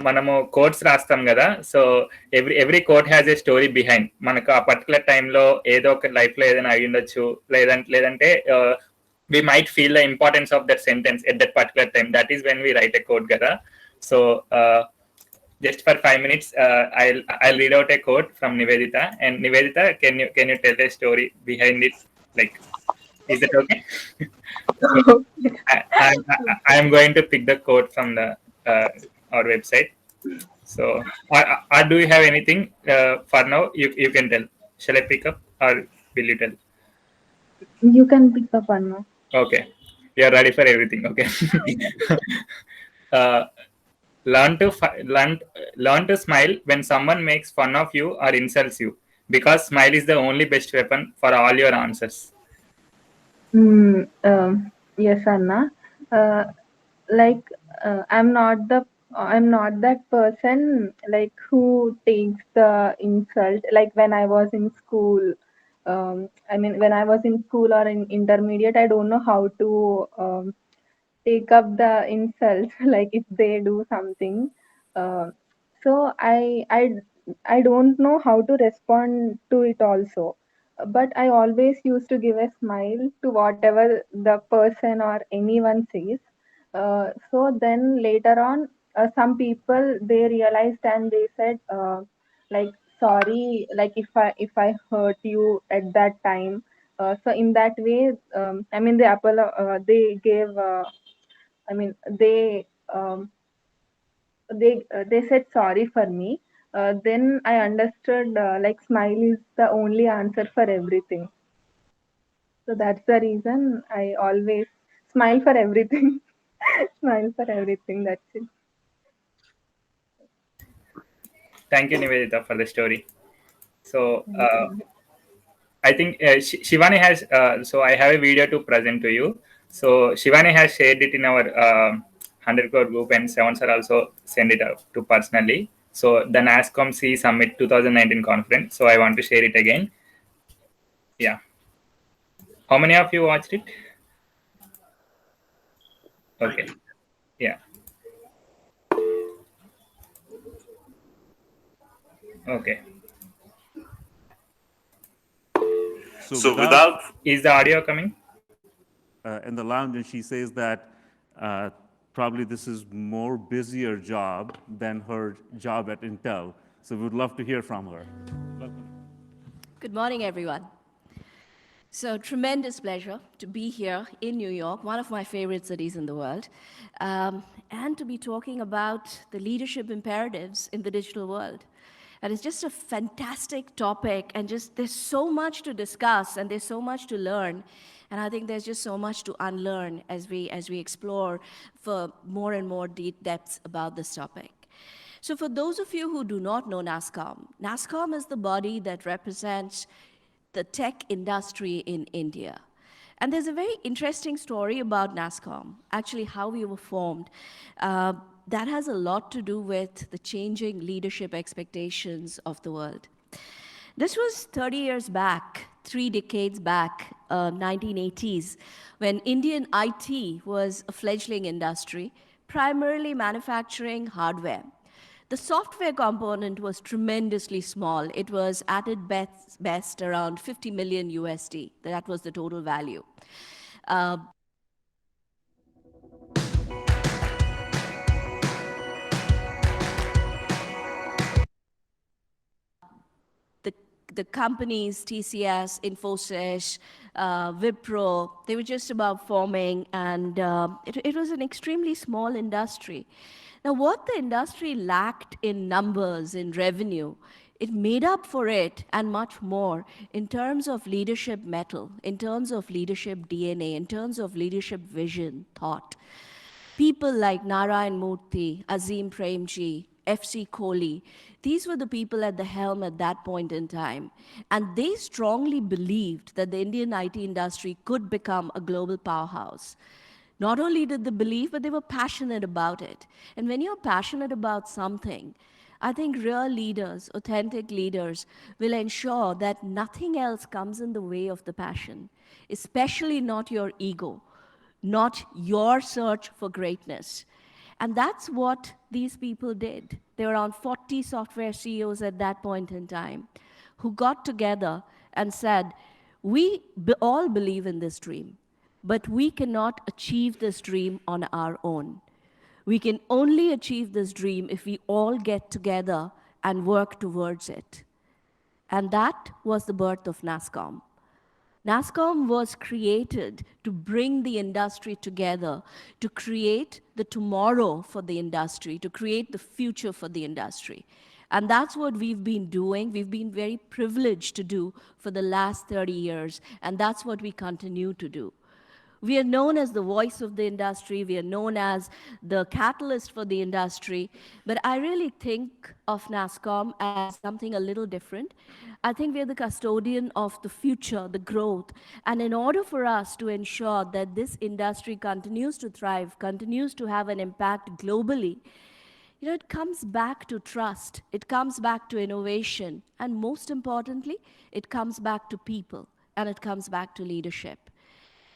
మనము కోట్స్ రాస్తాం కదా. So every quote has a story behind. మనకు ఆ పర్టికులర్ టైంలో ఏదో ఒక లైఫ్ లో ఏదైనా అయి ఉండొచ్చు, లేదంటే we might feel the importance of that sentence at that particular time. That is when we write a quote kada. So just for 5 minutes, I'll read out a quote from Niveditha. And Niveditha, can you tell a story behind it? Like, is that okay? So, I am going to pick the quote from the our website. So, or do you have anything for now? You can tell. Shall I pick up or will you tell? You can pick up one more. Okay, you are ready for everything. Okay. uh, learn to smile when someone makes fun of you or insults you, because smile is the only best weapon for all your answers. Yes, Anna. Uh, like I'm not that person like who takes the insult. Like when I was in school, I mean when I was in school or in intermediate, I don't know how to take up the insults like if they do something. uh, so I don't know how to respond to it also, but I always used to give a smile to whatever the person or anyone says. So then later on, some people they realized and they said, like, sorry, like if I hurt you at that time. So in that way, I mean they gave I mean they said sorry for me. Then I understood like smile is the only answer for everything. So that's the reason I always smile for everything. Smile for everything. That's it. Thank you, Nivedita, for the story. So Thank you. I think Shivani has. So I have a video to present to you. So Shivani has shared it in our 100 crore group, and Seven sir also send it out to personally. So the NASCOM C Summit 2019 conference. So I want to share it again. Yeah. How many of you watched it? Okay. Yeah. Okay. So without Is the audio coming? in the lounge, and she says that probably this is more busier job than her job at Intel. So we would love to hear from her. Good morning, everyone. So tremendous pleasure to be here in New York, one of my favorite cities in the world, and to be talking about the leadership imperatives in the digital world. And it's just a fantastic topic, and just there's so much to discuss, and there's so much to learn. And I think there's just so much to unlearn as we explore for more and more deep depths about this topic. So for those of you who do not know NASCOM, NASCOM is the body that represents the tech industry in India. And there's a very interesting story about NASCOM, actually how we were formed. That has a lot to do with the changing leadership expectations of the world. This was 30 years back, 3 decades back, 1980s, when Indian IT was a fledgling industry, primarily manufacturing hardware. The software component was tremendously small. It was at its best around 50 million USD. That was the total value. The companies, TCS, Infosys, Wipro, they were just about forming, and it was an extremely small industry. Now, what the industry lacked in numbers, in revenue, it made up for it and much more in terms of leadership mettle, in terms of leadership DNA, in terms of leadership vision, thought. People like Narayan Murthy, Azim Premji, F.C. Kohli, these were the people at the helm at that point in time. And they strongly believed that the Indian IT industry could become a global powerhouse. Not only did they believe, but they were passionate about it. And when you're passionate about something, I think real leaders, authentic leaders, will ensure that nothing else comes in the way of the passion, especially not your ego, not your search for greatness. And that's what these people did. There were around 40 software CEOs at that point in time who got together and said, we all believe in this dream, but we cannot achieve this dream on our own. We can only achieve this dream if we all get together and work towards it. And that was the birth of NASSCOM. NASSCOM was created to bring the industry together, to create the tomorrow for the industry, to create the future for the industry. And that's what we've been doing. We've been very privileged to do for the last 30 years, and that's what we continue to do. We are known as the voice of the industry. We are known as the catalyst for the industry. But I really think of NASSCOM as something a little different. I think we are the custodian of the future, the growth. And in order for us to ensure that this industry continues to thrive, continues to have an impact globally, it comes back to trust. It comes back to innovation. And most importantly, it comes back to people, and it comes back to leadership.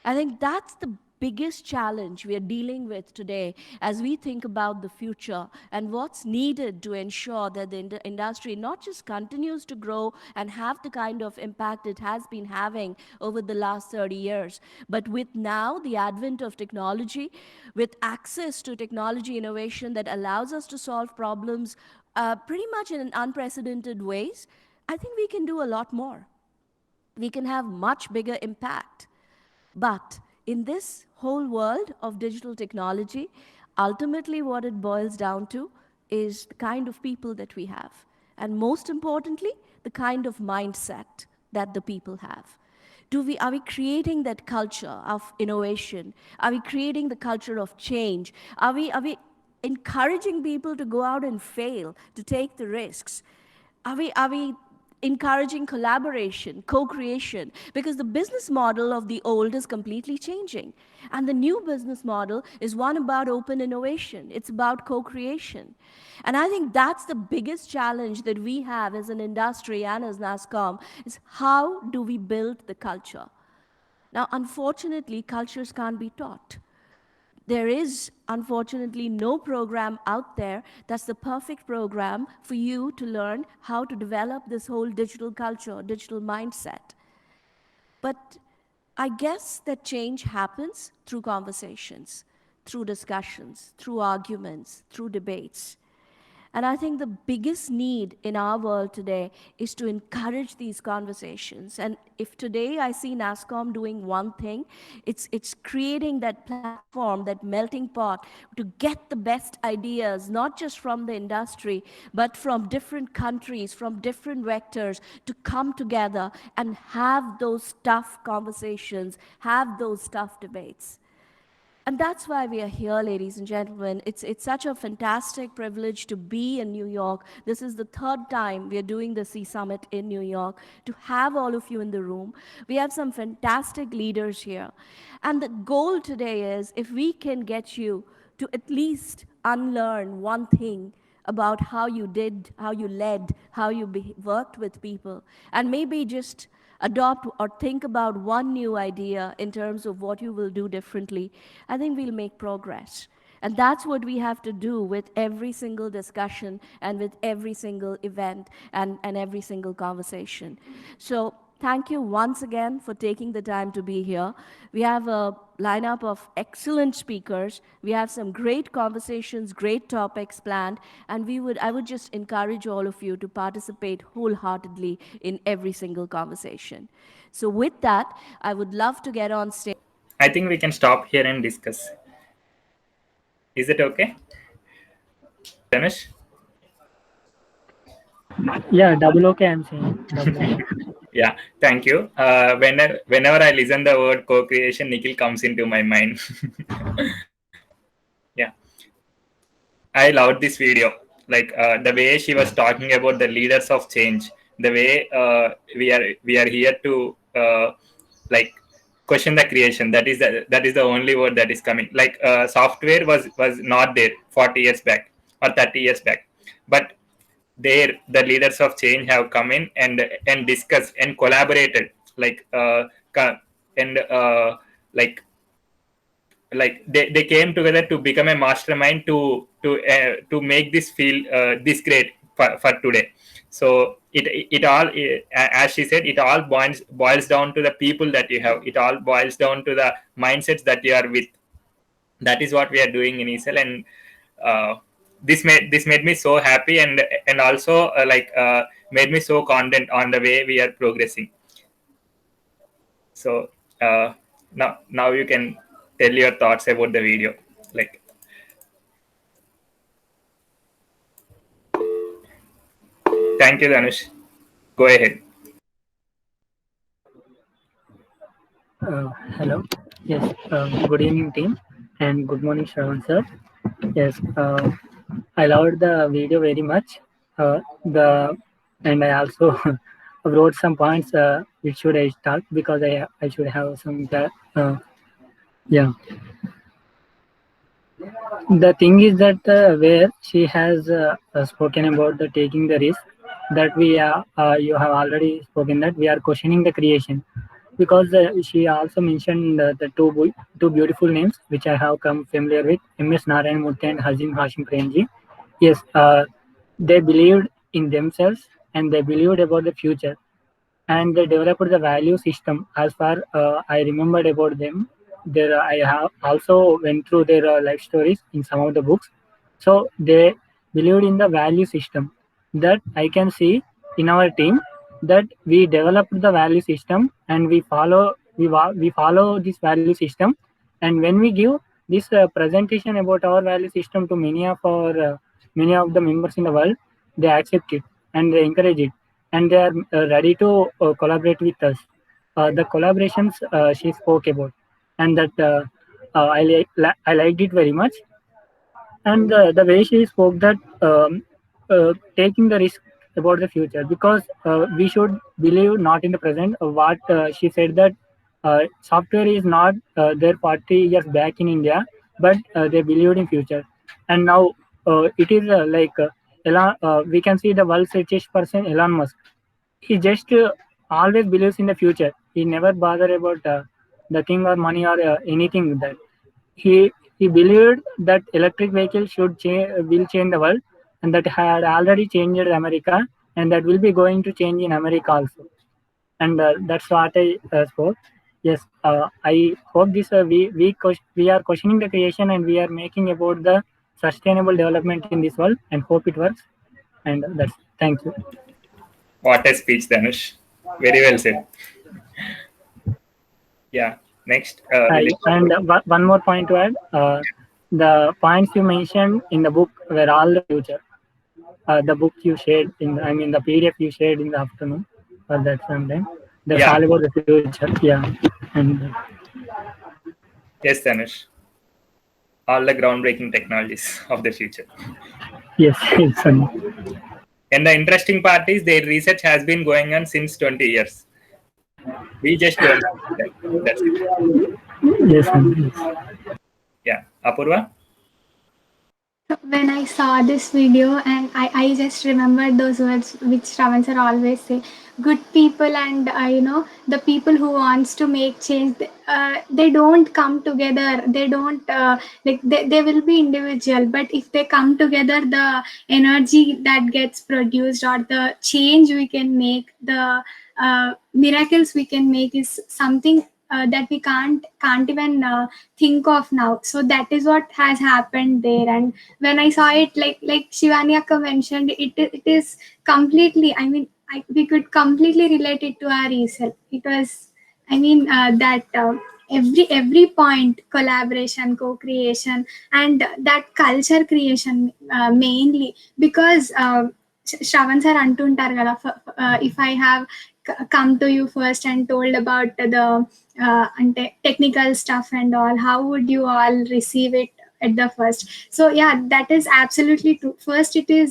I think that's the biggest challenge we are dealing with today as we think about the future and what's needed to ensure that the industry not just continues to grow and have the kind of impact it has been having over the last 30 years, but with now the advent of technology, with access to technology innovation that allows us to solve problems pretty much in unprecedented ways, I think we can do a lot more. We can have much bigger impact. But in this whole world of digital technology, ultimately what it boils down to is the kind of people that we have. And most importantly, the kind of mindset that the people have. Are we creating that culture of innovation? Are we creating the culture of change? Are we encouraging people to go out and fail, to take the risks? Are we encouraging collaboration, co-creation? Because the business model of the old is completely changing. And the new business model is one about open innovation. It's about co-creation. And I think that's the biggest challenge that we have as an industry and as NASSCOM, is how do we build the culture? Now, unfortunately, cultures can't be taught. There is, unfortunately, no program out there that's the perfect program for you to learn how to develop this whole digital culture, digital mindset. But I guess that change happens through conversations, through discussions, through arguments, through debates. And I think the biggest need in our world today is to encourage these conversations. And if today I see NASSCOM doing one thing, it's creating that platform, that melting pot, to get the best ideas, not just from the industry, but from different countries, from different vectors, to come together and have those tough conversations, have those tough debates. And that's why we are here, ladies and gentlemen. It's such a fantastic privilege to be in New York. This is the third time we are doing the C Summit in New York, to have all of you in the room. We have some fantastic leaders here. And the goal today is, if we can get you to at least unlearn one thing about how you did, how you led, how you worked with people, and maybe just adopt or think about one new idea in terms of what you will do differently, I think we'll make progress. And that's what we have to do with every single discussion and with every single event and every single conversation. So thank you once again for taking the time to be here. We have a lineup of excellent speakers. We have some great conversations, great topics planned, and I would just encourage all of you to participate wholeheartedly in every single conversation. So with that, I would love to get on stage. I think we can stop here and discuss. Is it okay? Dhanush? Yeah, double okay, I'm saying. Double okay. Yeah, thank you. Whenever I listen the word co-creation, Nikhil comes into my mind. Yeah, I loved this video. Like the way she was talking about the leaders of change, the way we are here to like question the creation. That is the only word that is coming. Like software was not there 40 years back or 30 years back, but there the leaders of change have come in and discussed and collaborated, like and like like they came together to become a mastermind to make this feel this great for today. So it all, as she said, it all boils down to the people that you have. It all boils down to the mindsets that you are with. That is what we are doing in ESL, and this made me so happy, and also made me so confident on the way we are progressing. So now you can tell your thoughts about the video. Like, thank you, Dhanush. Go ahead. Hello. Yes. Good evening, team, and good morning, Shravan sir. Yes. I loved the video very much. The and I also wrote some points which should I start because I should have some yeah. The thing is that where she has spoken about the taking the risk, that we you have already spoken that we are questioning the creation, because she also mentioned the two beautiful names which I have come familiar with, MS Narayan Murthy and Hazim Hashim Premji. Yes, they believed in themselves and they believed about the future, and they developed the value system. As far I remembered about them, there I have also went through their life stories in some of the books. So they believed in the value system that I can see in our team, that we developed the value system and we follow this value system, and when we give this presentation about our value system to many of the members in the world, they accept it and they encourage it, and they are ready to collaborate with us. The collaborations she spoke about, and that I liked it very much. And the way she spoke that taking the risk about the future, because we should believe not in the present. What she said that software is not there 40 years back in India, but they believed in future, and now it is we can see the world's richest person, Elon Musk. He just always believes in the future. He never bother about the thing or money or anything. That he believed that electric vehicles will change the world, and that had already changed America, and that will be going to change in America also. And that's what I spoke. Yes, I hope this we are questioning the creation and we are making about the sustainable development in this world, and hope it works. And that's thank you. What a speech, Dhanush. Very well said. Yeah. Next, And one more point to add. The points you mentioned in the book were all the future. The book you shared I mean, the PDF you shared in the afternoon, or that sometime. That's yeah. all about the future. Yeah. And Yes, Dhanush. All the groundbreaking technologies of the future. yes, it's And the interesting part is their research has been going on since 20 years. We just don't know that. That's it. yes, yes. Yeah. Apurva? When I saw this video, and I just remembered those words which Shravan sir always say, good people and the people who wants to make change, they don't come together, they don't they will be individual, but if they come together, the energy that gets produced or the change we can make, the miracles we can make is something that we can't even think of now. So that is what has happened there. And when I saw it, like Shivani Akka mentioned, it is completely, I mean, we could completely relate it to our resell. It was, I mean, that every point, collaboration, co-creation, and that culture creation mainly, because Shravan sir అంటుంటారు కదా, if I have come to you first and told about the ante technical stuff and all, how would you all receive it at the first? So yeah, that is absolutely true. First it is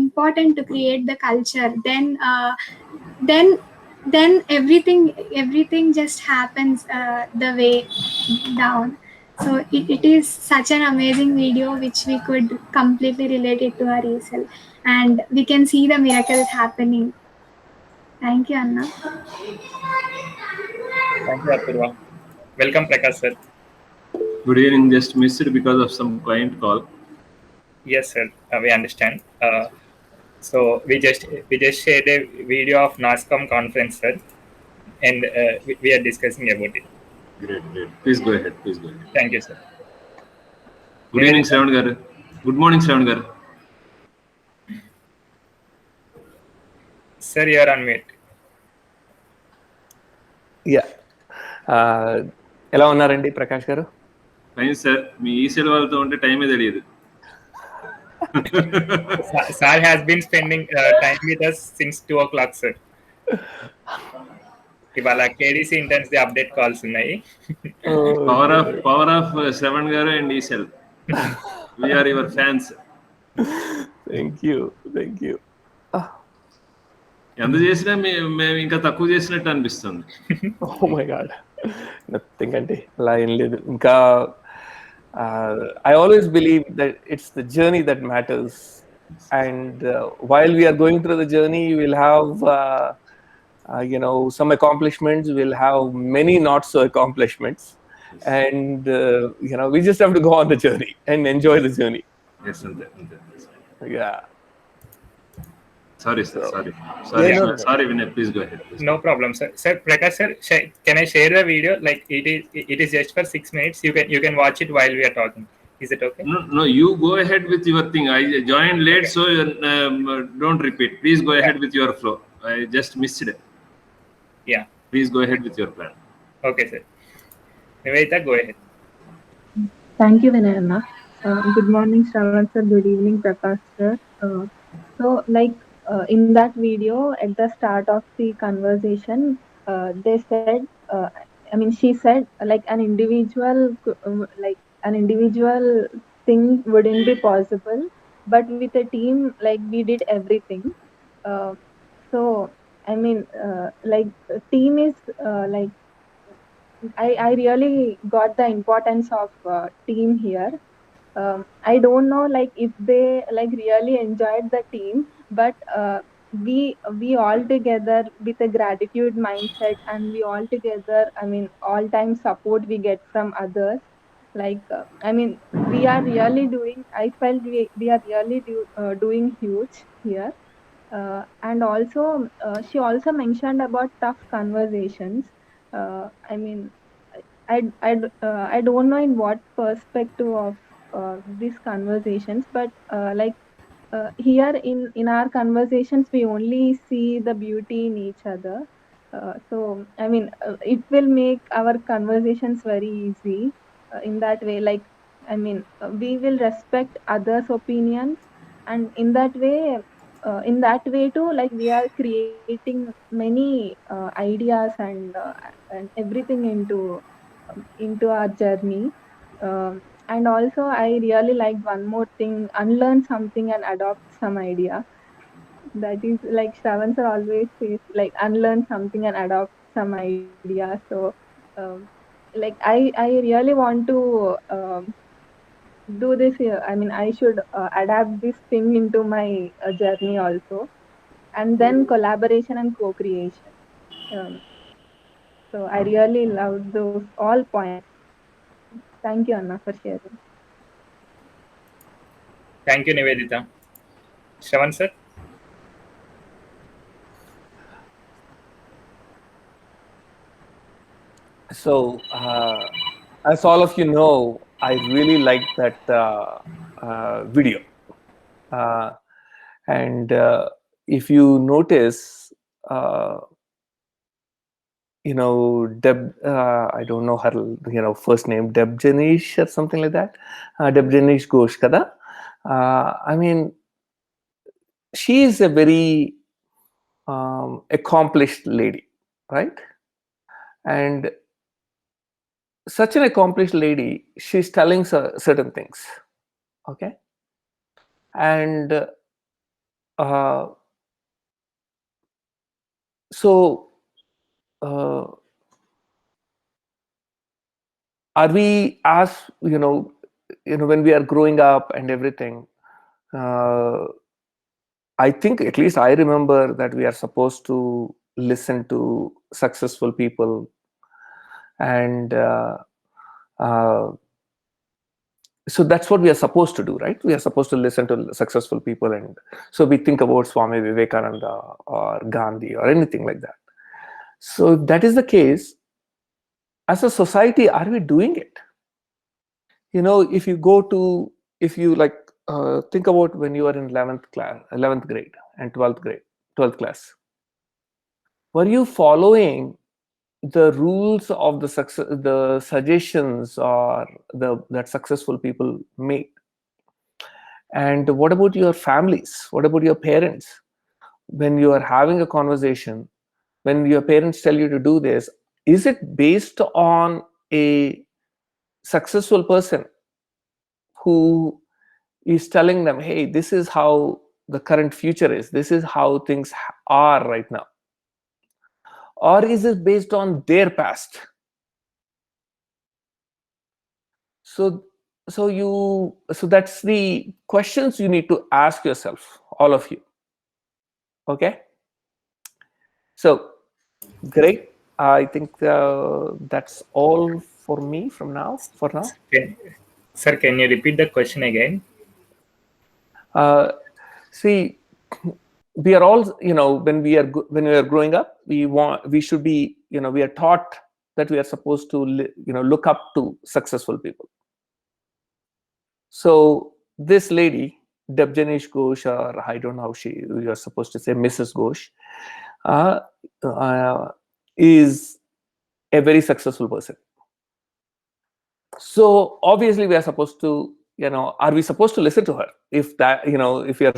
important to create the culture, then then everything just happens the way down. So it is such an amazing video which we could completely relate it to our resell, and we can see the miracles happening. Thank you, Anna. Thank you, Apurva. Welcome, Prakash sir. Good evening. Just missed it because of some client call. Yes, sir. We understand. So we just shared a video of NASCOM conference, sir, and we are discussing about it. Great, great. Please go ahead. Please go ahead. Thank you, sir. Good evening, Shravan garu. Good morning, Shravan garu. Sir, you are on mute. Yeah ఎలా ఉన్నారండి ప్రకాష్ గారు? Fine sir. మీ ఈసెల్ వాళ్ళతో ఉంటే టైమే తెలియదు. Sir has been spending time with us since 2 o'clock, sir. ఇవాళ KDC interns the update calls ఉన్నాయి. Power of Shravan గారు అండ్ ఈసెల్. We are your fans. Thank you. ఎంత చేసినా మేము ఇంకా తక్కువ చేసినట్టు అనిపిస్తుంది. ఓ మై గాడ్, నథింగ్ అండి, అలా ఏం లేదు. ఇంకా I always believe that it's the journey that matters, and while we are going through the journey, you will have some accomplishments, we'll have many not so accomplishments, and we just have to go on the journey and enjoy the journey. Yes, ante. Yeah. Sorry, sir. Sorry, Vinay. Please go ahead. Please. No problem, sir. Sir, Prakash sir, can I share the video? Like it is just for 6 minutes. You can watch it while we are talking. Is it okay? No. You go ahead with your thing. I joined late, so don't repeat. Please go ahead with your flow. I just missed it. Yeah. Please go ahead with your plan. Okay, sir. Niveditha, go ahead. Thank you, Vinay. Good morning, Shravan sir. Good evening, Prakash sir. So, like in that video, at the start of the conversation, they said, she said, like an individual thing wouldn't be possible, but with a team, like we did everything. So, team is like I really got the importance of team here. I don't know like if they like really enjoyed the team, but we all together with a gratitude mindset, and we all together, all time support we get from others. Like we are really doing. I felt we are really doing huge here. And also, she also mentioned about tough conversations. I mean, I don't know in what perspective of these conversations, but here in our conversations, we only see the beauty in each other. So it will make our conversations very easy in that way. Like we will respect others' opinions, and in that way too, like we are creating many ideas and everything into our journey. And also I really liked one more thing: unlearn something and adopt some idea. That is like Shravan sir always says, like unlearn something and adopt some idea. So like I really want to do this here. I should adapt this thing into my journey also, and then collaboration and co-creation. Um, so I really love those all points. Thank you, Anna, for sharing. Thank you, Niveditha. Shravan sir. So, as all of you know, I really liked that video. And if you notice, Deb, I don't know her, first name, Deb Janish or something like that. Deb Janish Ghosh kada. She is a very accomplished lady, right? And such an accomplished lady, she's telling certain things, okay? And so are we, as when we are growing up and everything, I think, at least I remember, that we are supposed to listen to successful people and So that's what we are supposed to do, right? We are supposed to listen to successful people, and so we think about Swami Vivekananda or Gandhi or anything like that. So if that is the case, as a society, are we doing it? If you like think about when you are in 11th grade and 12th class, were you following the rules of the suggestions or that successful people made? And what about your families? What about your parents? When you are having a conversation, when your parents tell you to do this, is it based on a successful person who is telling them, hey, this is how the current future is, this is how things are right now? Or is it based on their past? So that's the questions you need to ask yourself, all of you. Okay, so great. I think that's all for me for now. Sir, can you repeat the question again? See, we are all, when we are growing up, we should be, we are taught that we are supposed to look up to successful people. So this lady, Debjanish Ghosh, or I don't know how you are supposed to say, Mrs. Ghosh, is a very successful person. So obviously we are supposed to, are we supposed to listen to her? If that, if you're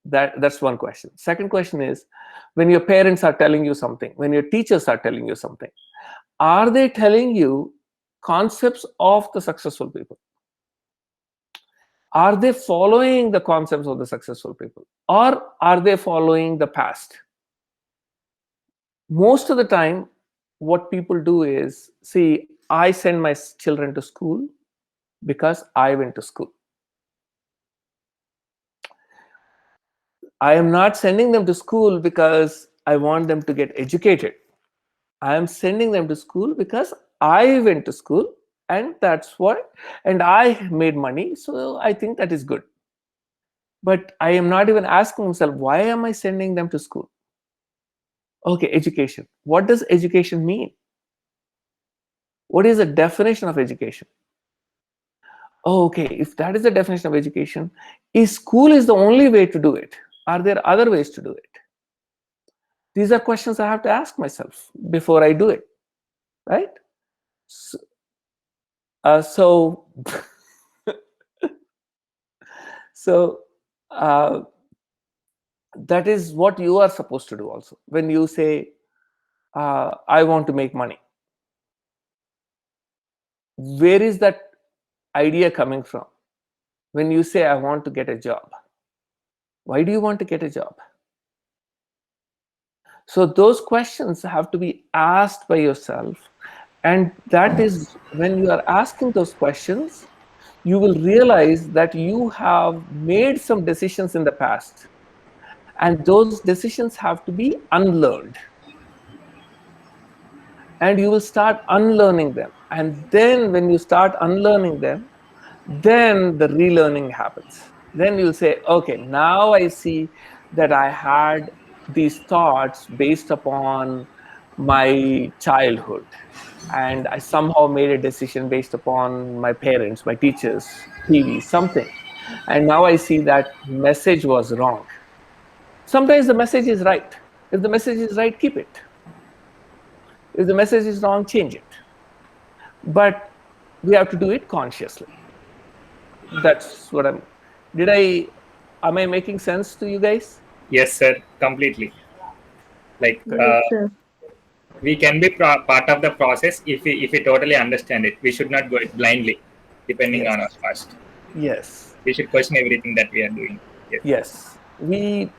that's one question. Second question is, when your parents are telling you something, when your teachers are telling you something, are they telling you concepts of the successful people? Are they following the concepts of the successful people, or are they following the past? Most of the time, what people do is, see, I send my children to school because I went to school. I am not sending them to school because I want them to get educated. I am sending them to school because I went to school, and that's what, and I made money, so I think that is good. But I am not even asking myself, why am I sending them to school? Okay, education. What does education mean? What is the definition of education? Okay, if that is the definition of education, is school is the only way to do it? Are there other ways to do it? These are questions I have to ask myself before I do it, right? So that is what you are supposed to do also. When you say, I want to make money, where is that idea coming from? When you say, I want to get a job, why do you want to get a job? So those questions have to be asked by yourself. And that is when you are asking those questions, you will realize that you have made some decisions in the past. And those decisions have to be unlearned. And you will start unlearning them. And then when you start unlearning them, then the relearning happens. Then you'll say, okay, now I see that I had these thoughts based upon my childhood, and I somehow made a decision based upon my parents, my teachers, TV, something. And now I see that message was wrong. Sometimes the message is right. If the message is right, keep it. If the message is wrong, change it. But we have to do it consciously. That's what am I making sense to you guys? Yes, sir, completely. Like, Yes, sir. we can be part of the process if we totally understand it. We should not go it blindly, depending on our past. Yes. We should question everything that we are doing. Yes. We,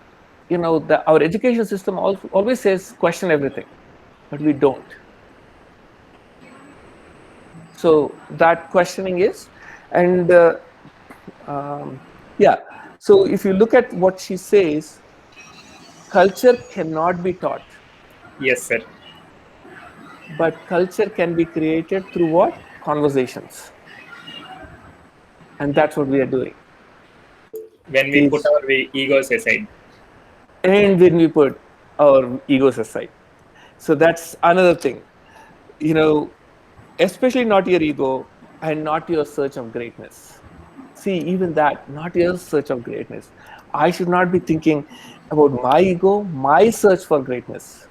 our education system always says question everything, but we don't. So that questioning is, and yeah. So if you look at what she says, culture cannot be taught. Yes, sir. But culture can be created through what? Conversations. And that's what we are doing. When we put Is our egos aside. and when we put our egos aside. So that's another thing. You know, especially not your ego and not your search of greatness. See, even that, not your search of greatness. I should not be thinking about my ego, my search for greatness.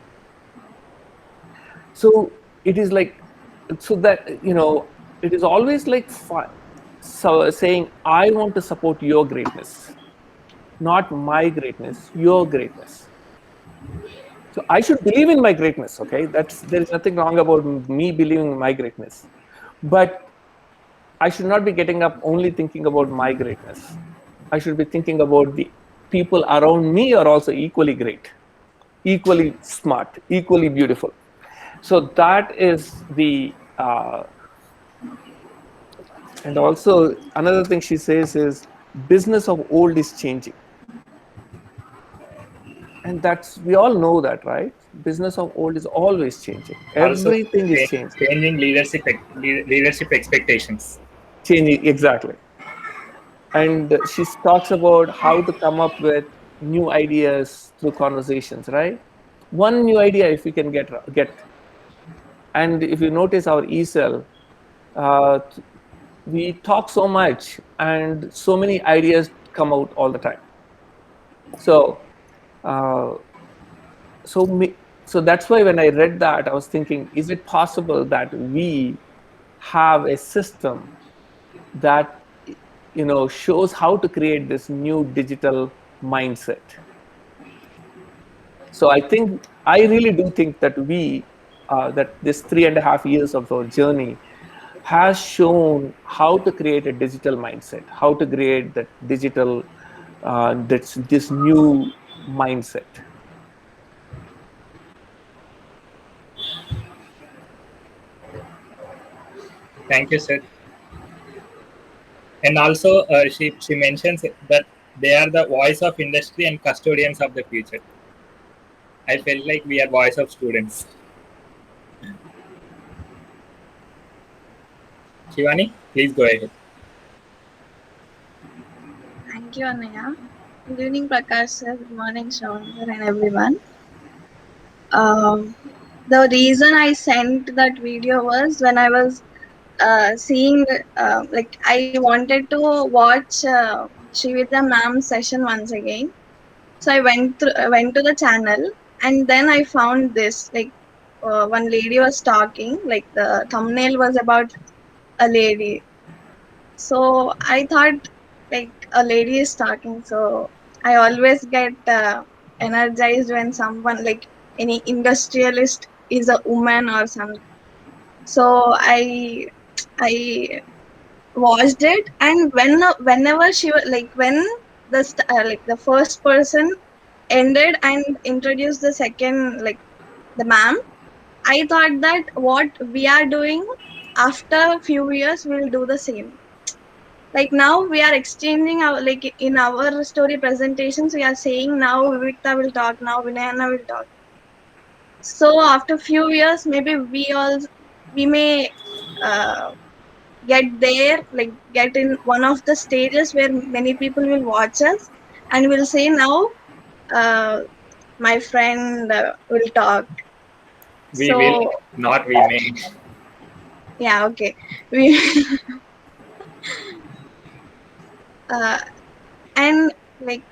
So it is like, so that, it is always like so saying, I want to support your greatness, not my greatness, your greatness. So I should believe in my greatness. Okay, there is nothing wrong about me believing in my greatness, but I should not be getting up only thinking about my greatness. I should be thinking about the people around me are also equally great, equally smart, equally beautiful. So that is the and also another thing she says is business of old is changing. And that's, we all know that, right? Business of old is always changing. Also Everything is changing. changing leadership expectations. Changing, exactly. And she talks about how to come up with new ideas through conversations, right? One new idea, if we can get, and if you notice our e-cell, uh, we talk so much, and so many ideas come out all the time. So, uh, so me, so that's why when I read that, I was thinking, is it possible that we have a system that shows how to create this new digital mindset? So I really do think that that this 3.5 years of our journey has shown how to create a digital mindset, how to create that digital, this new mindset. Thank you, sir. And also, she mentions that they are the voice of industry and custodians of the future. I felt like we are voice of students. Shivani, please go ahead. Thank you, Anaya. Good evening, Prakash sir. Good morning, Shravan sir, and everyone. The reason I sent that video was when I was seeing, like, I wanted to watch Srividya ma'am's session once again. So I went to the channel, and then I found this. Like, one lady was talking. Like, the thumbnail was about a lady. So I thought, like, a lady is talking. So I always get energized when someone, like, any industrialist is a woman or something. So I watched it, and whenever she was like, when like the first person ended and introduced the second, like, the ma'am, I thought that what we are doing after a few years we'll do the same. Like, now we are exchanging our, like, in our story presentations we are saying, now Vivikta will talk, now Vinayana will talk. So after few years maybe we may uh, get there, like, get in one of the stages where many people will watch us and will say, now uh, my friend will talk. We will, So not we may. yeah, okay. We uh, and, like,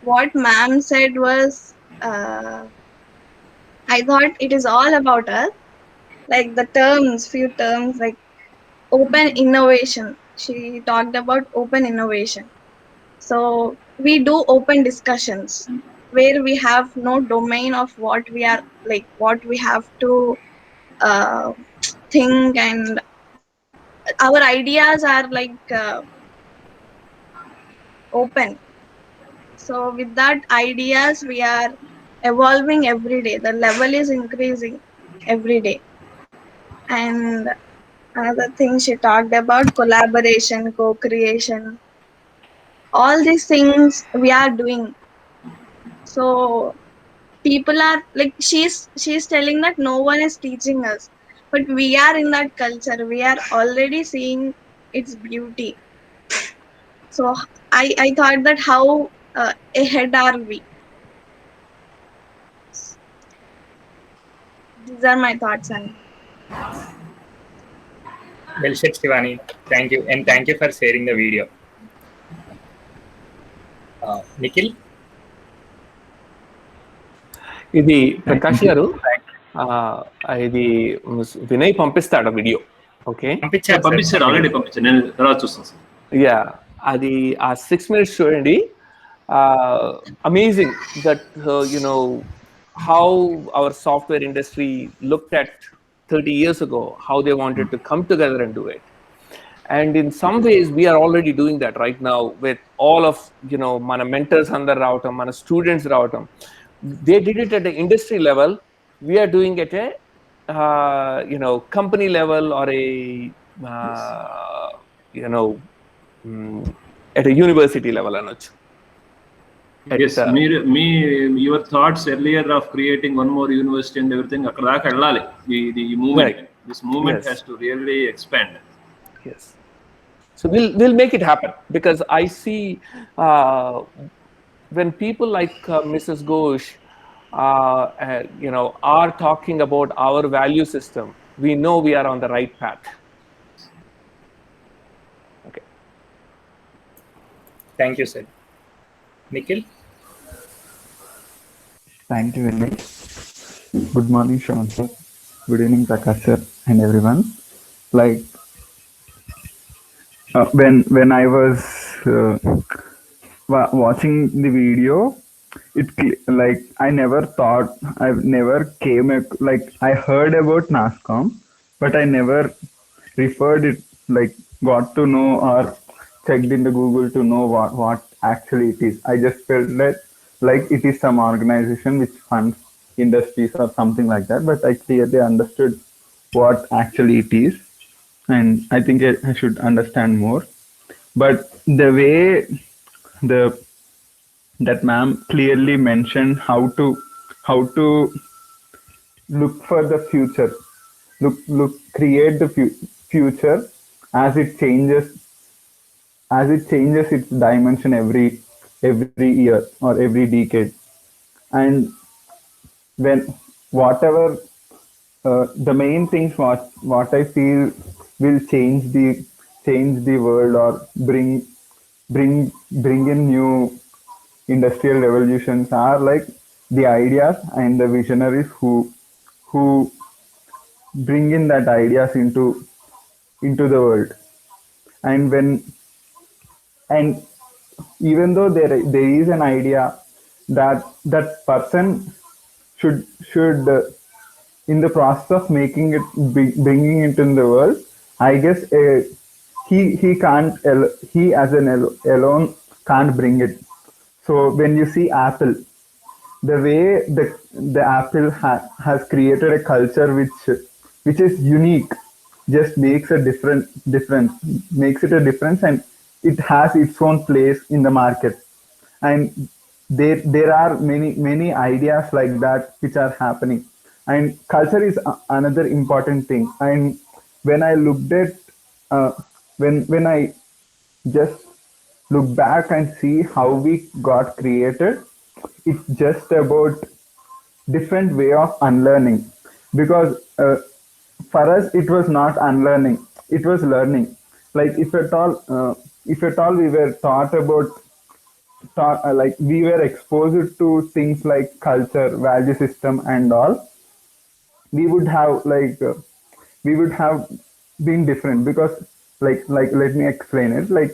what ma'am said was, I thought it is all about us, like the few terms, like open innovation. She talked about open innovation. So we do open discussions where we have no domain of what we are, like, what we have to uh, think, and our ideas are, like, open. So with that ideas, we are evolving every day. The level is increasing every day. And another thing she talked about, collaboration, co-creation, all these things we are doing. So people are, like, she's telling that no one is teaching us, but we are in that culture. We are already seeing its beauty. So I thought that how ahead are we? These are my thoughts on. Well said, Shivani. Thank you, and thank you for sharing the video. Nikhil? ఇది ప్రకాష్ గారు ఇది వినయ్ పంపిస్తాడు video. Okay, పంపించారు, already పంపించారు, నేను తర్వాత చూస్తాను sir. Yeah, అది ఆ 6 minutes చూడండి. Amazing that how our software industry looked at 30 years ago, how they wanted to come together and do it. And in some ways we are already doing that right now with all of mana mentors under routam, mana students routam. They did it at the industry level. We are doing it at a company level or a at a university level anochu. Yes, your thoughts earlier of creating one more university and everything, akkada daaka ellali. The movement, right. This movement has to really expand. Yes. So we'll make it happen, because I see when people like Mrs. Ghosh are talking about our value system, we know we are on the right path. Okay. Thank you, sir. Nikhil? Thank you, Vinay. Good morning, Shravan sir. Good evening, Prakash sir, and everyone. Like when I was watching the video, like I never thought, I've never like I heard about NASCOM, but I never referred it, like got to know or checked into Google to know what actually it is. I just felt that like it is some organization which funds industries or something like that, but I clearly understood what actually it is, and I think I should understand more. But the way that ma'am clearly mentioned how to look for the future, create the future as it changes its dimension every year or every decade. And when whatever the main things what I feel will change the world or bring in new industrial revolutions are like the ideas and the visionaries who bring in that ideas into the world. And even though there is an idea that person should in the process of making it bringing it in the world, I guess he can't he as an alone can't bring it. So when you see Apple, the way the Apple has created a culture which is unique, just makes a makes it a difference, and it has its own place in the market. And there are many ideas like that which are happening, and culture is another important thing. And when I looked at when I just look back and see how we got created, it's just about different way of unlearning, because for us it was not unlearning, it was learning. Like if at all we were like we were exposed to things like culture, value system and all, we would have been different. Because like let me explain it. Like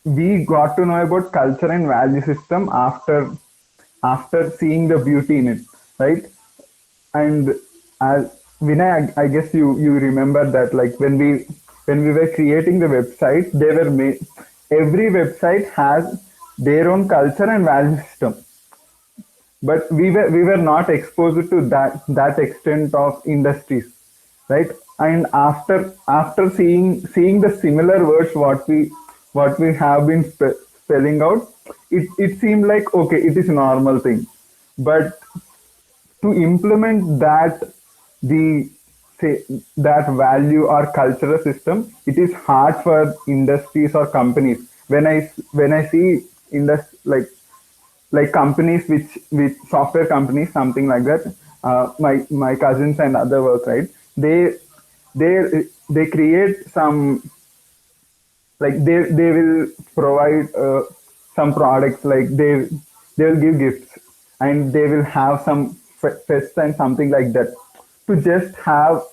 we got to know about culture and value system after seeing the beauty in it, right? And as Vinay, I guess you remember that, like when we were creating the website, they were every website has their own culture and value system, but we were not exposed to that extent of industries, right? And after seeing the similar words what we have been spelling out, it seemed like okay, it is a normal thing. But to implement that value or cultural system, it is hard for industries or companies. when I see like companies which software companies, something like that, my cousins and other work, right? They create some, like they will provide some products, like they will give gifts, and they will have some fest and something like that, to just have,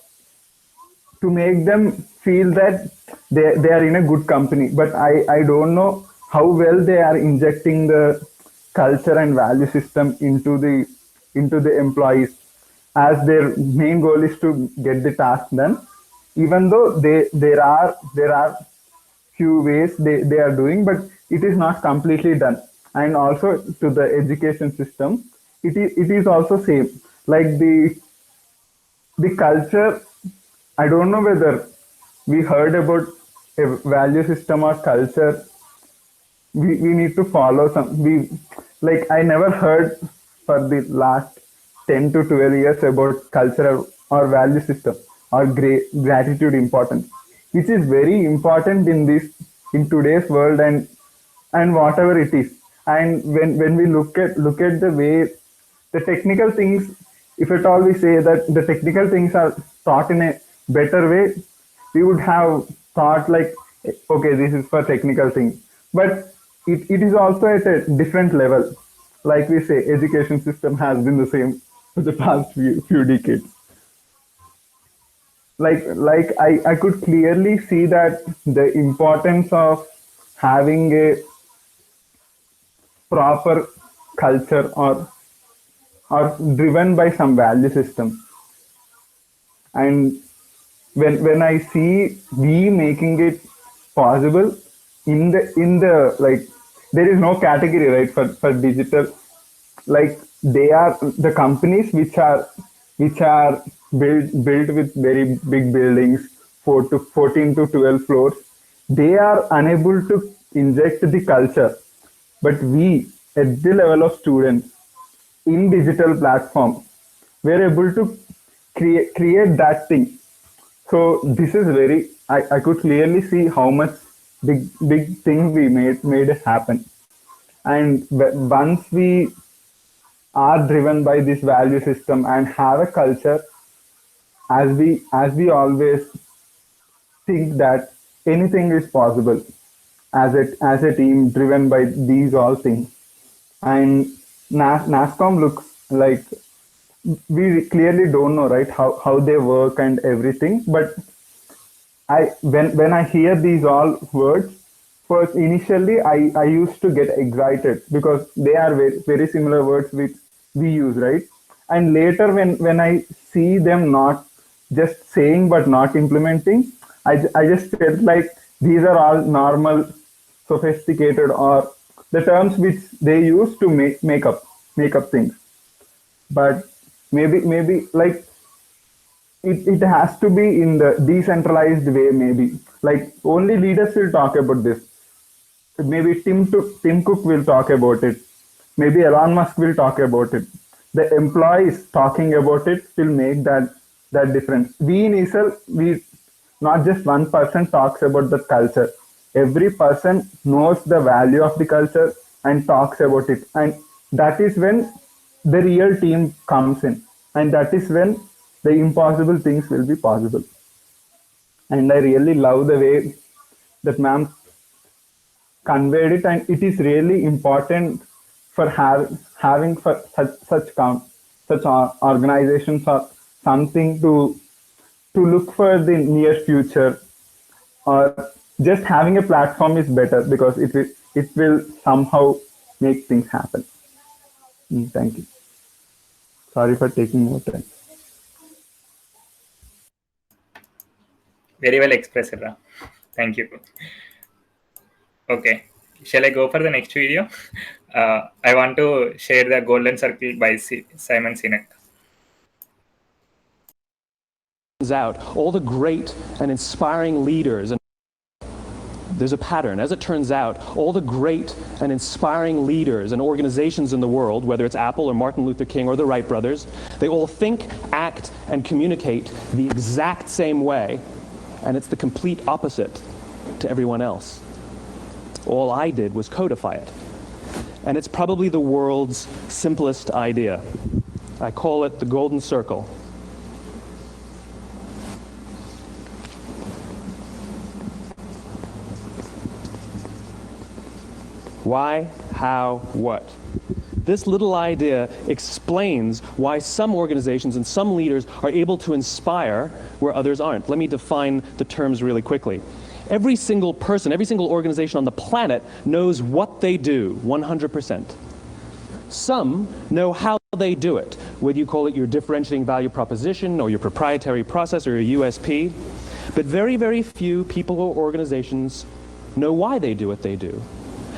to make them feel that they are in a good company. But I don't know how well they are injecting the culture and value system into the employees, as their main goal is to get the task done. Even though there are few ways they are doing, but it is not completely done. And also to the education system, it is also same, like the culture. I don't know whether we heard about a value system or culture. We need to follow some. We, like, I never heard for the last 10 to 12 years about culture or value system or gratitude importance, which is very important in this, in today's world, and whatever it is. And when we look at the way the technical things, if at all we say that the technical things are taught in a better way, we would have thought like, okay, this is for technical things. But it is also at a different level. Like we say, education system has been the same for the past few decades. I could clearly see that the importance of having a proper culture, or driven by some value system. And when I see we making it possible in the like, there is no category, right, for digital. Like, they are the companies which are built with very big buildings, 14 to 12 floors. They are unable to inject the culture, but we, at the level of students, in digital platform, we're able to create that thing. So this is very, I could clearly see how much big thing we made it happen. And once we are driven by this value system and have a culture, as we always think that anything is possible, as a team driven by these all things. And NASCOM looks like, we clearly don't know, right, how they work and everything. But when I hear these all words, first initially I used to get excited, because they are very, very similar words which we use, right? And later when I see them not just saying but not implementing, I just felt like these are all normal, sophisticated, or the terms which they use to make up things. But maybe like, it has to be in the decentralized way. Maybe like only leaders will talk about this. Maybe Tim Cook will talk about it. Maybe Elon Musk will talk about it. The employees talking about it will make that difference. We in ESL, we, not just one person talks about the culture. Every person knows the value of the culture and talks about it. And that is when the real team comes in. And that is when the impossible things will be possible. And I really love the way that ma'am conveyed it. And it is really important for having for such organizations or something to look for the near future, or just having a platform is better, because it will somehow make things happen. Thank you. Sorry for taking more time. Very well expressed, Ra. Thank you. Okay, shall I go for the next video? I want to share the Golden Circle by Simon Sinek. Out all the great and inspiring leaders, and there's a pattern. As it turns out, all the great and inspiring leaders and organizations in the world, whether it's Apple or Martin Luther King or the Wright brothers, they all think, act, and communicate the exact same way, and it's the complete opposite to everyone else. All I did was codify it. And it's probably the world's simplest idea. I call it the golden circle. Why, how, what? This little idea explains why some organizations and some leaders are able to inspire where others aren't. Let me define the terms really quickly. Every single person, every single organization on the planet knows what they do, 100%. Some know how they do it, whether you call it your differentiating value proposition or your proprietary process or your USP. But very, very few people or organizations know why they do what they do.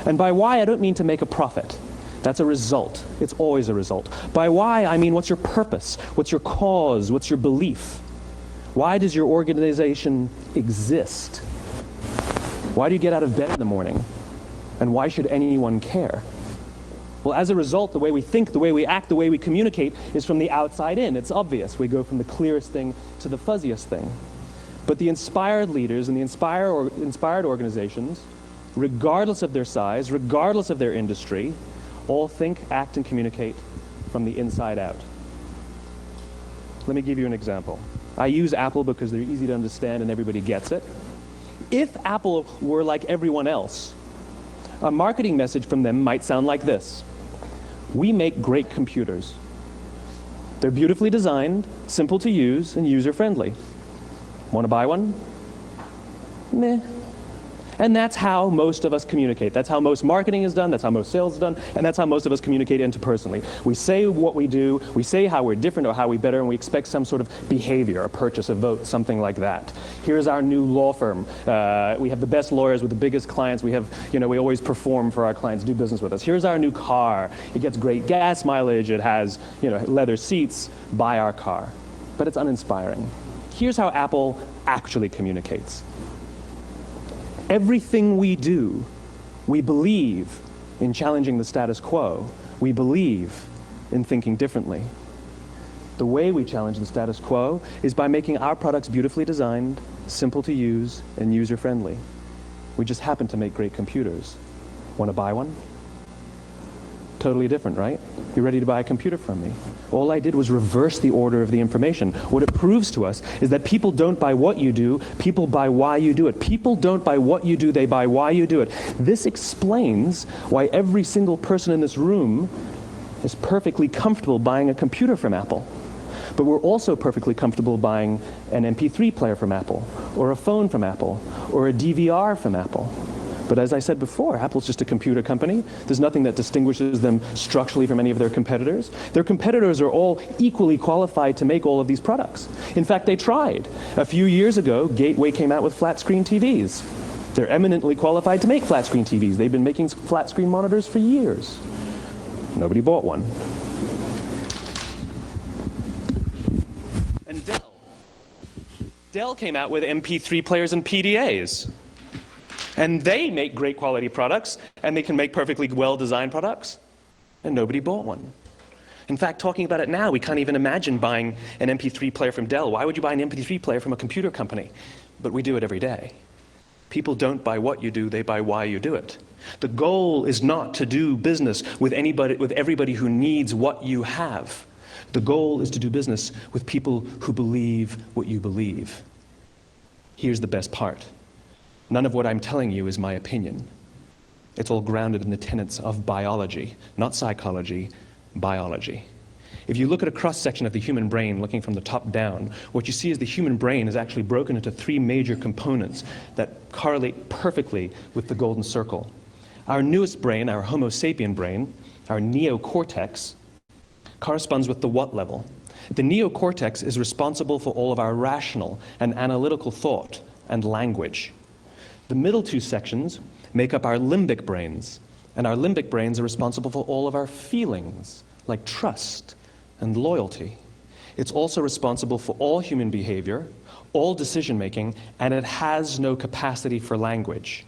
And by why, I don't mean to make a profit. That's a result. It's always a result. By why, I mean what's your purpose? What's your cause? What's your belief? Why does your organization exist? Why do you get out of bed in the morning? And why should anyone care? Well, as a result, the way we think, the way we act, the way we communicate is from the outside in. It's obvious. We go from the clearest thing to the fuzziest thing. But the inspired leaders and the inspired organizations, regardless of their size, regardless of their industry, all think, act, and communicate from the inside out. Let me give you an example. I use Apple because they're easy to understand and everybody gets it. If Apple were like everyone else, a marketing message from them might sound like this. We make great computers. They're beautifully designed, simple to use, and user-friendly. Want to buy one? Meh. And that's how most of us communicate. That's how most marketing is done, that's how most sales is done, and that's how most of us communicate interpersonally. We say what we do, we say how we're different or how we're better, and we expect some sort of behavior, a purchase, a vote, something like that. Here's our new law firm. We have the best lawyers with the biggest clients. We have, we always perform for our clients, do business with us. Here's our new car. It gets great gas mileage. It has, leather seats. Buy our car. But it's uninspiring. Here's how Apple actually communicates. Everything we do, we believe in challenging the status quo. We believe in thinking differently. The way we challenge the status quo is by making our products beautifully designed, simple to use, and user-friendly. We just happen to make great computers. Want to buy one? Totally different, right? You ready to buy a computer from me? All I did was reverse the order of the information. What it proves to us is that people don't buy what you do, people buy why you do it. People don't buy what you do, they buy why you do it. This explains why every single person in this room is perfectly comfortable buying a computer from Apple. But we're also perfectly comfortable buying an MP3 player from Apple, or a phone from Apple, or a DVR from Apple. But as I said before, Apple's just a computer company. There's nothing that distinguishes them structurally from any of their competitors. Their competitors are all equally qualified to make all of these products. In fact, they tried. A few years ago, Gateway came out with flat-screen TVs. They're eminently qualified to make flat-screen TVs. They've been making flat-screen monitors for years. Nobody bought one. And Dell came out with MP3 players and PDAs. And they make great quality products, and they can make perfectly well-designed products, and nobody bought one. In fact, talking about it now, we can't even imagine buying an MP3 player from Dell. Why would you buy an MP3 player from a computer company? But we do it every day. People don't buy what you do, they buy why you do it. The goal is not to do business with everybody who needs what you have. The goal is to do business with people who believe what you believe. Here's the best part. None of what I'm telling you is my opinion. It's all grounded in the tenets of biology, not psychology, biology. If you look at a cross-section of the human brain, looking from the top down, what you see is the human brain is actually broken into three major components that correlate perfectly with the golden circle. Our newest brain, our Homo sapien brain, our neocortex, corresponds with the what level. The neocortex is responsible for all of our rational and analytical thought and language. The middle two sections make up our limbic brains, and our limbic brains are responsible for all of our feelings, like trust and loyalty. It's also responsible for all human behavior, all decision-making, and it has no capacity for language.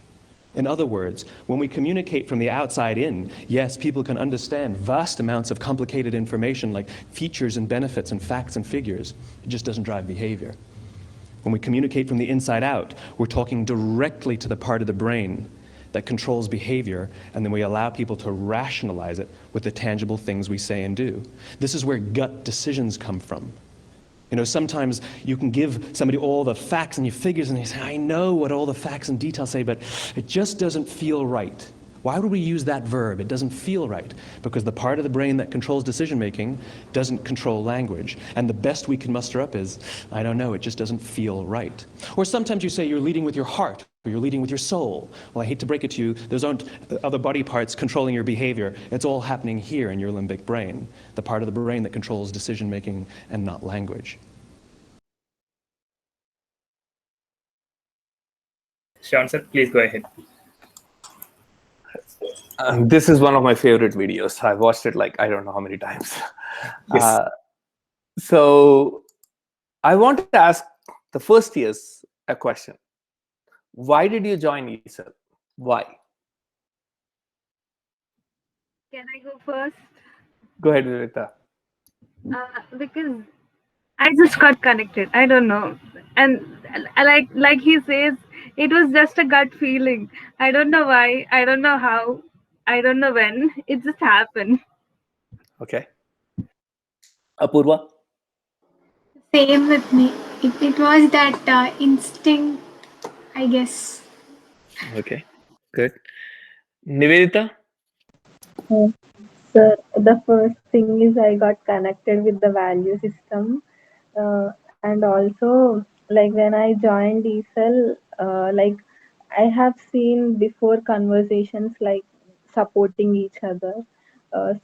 In other words, when we communicate from the outside in, yes, people can understand vast amounts of complicated information like features and benefits and facts and figures. It just doesn't drive behavior. When we communicate from the inside out, we're talking directly to the part of the brain that controls behavior, and then we allow people to rationalize it with the tangible things we say and do. This is where gut decisions come from. You know, sometimes you can give somebody all the facts and your figures and they say, I know what all the facts and details say, but it just doesn't feel right. Why would we use that verb? It doesn't feel right. Because the part of the brain that controls decision making doesn't control language. And the best we can muster up is, I don't know, it just doesn't feel right. Or sometimes you say you're leading with your heart, or you're leading with your soul. Well, I hate to break it to you, those aren't other body parts controlling your behavior. It's all happening here in your limbic brain, the part of the brain that controls decision making and not language. Sean sir, please go ahead. This is one of my favorite videos. I've watched it like I don't know how many times. Yes. So I want to ask the first years a question. Why did you join ESL? Why? Can I go first? Go ahead, Niveditha. Because I just got connected. I don't know, and like he says, it was just a gut feeling. I don't know why. I don't know how. I don't know when. It just happened. Okay. Apurva? Same with me. It was that instinct, I guess. Okay, good. Niveditha? So the first thing is I got connected with the value system, and also like when I joined ESL, like I have seen before conversations like supporting each other.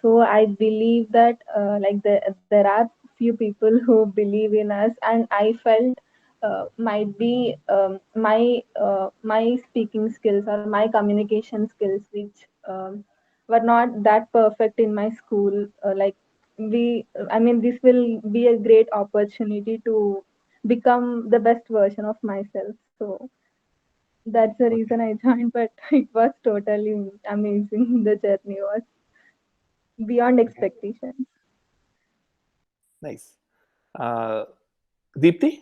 So I believe that like there are few people who believe in us, and I felt might be my speaking skills or my communication skills, which were not that perfect in my school. I mean, this will be a great opportunity to become the best version of myself. So that's the reason I joined, but it was totally amazing. The journey was beyond expectations. Nice. Deepthi?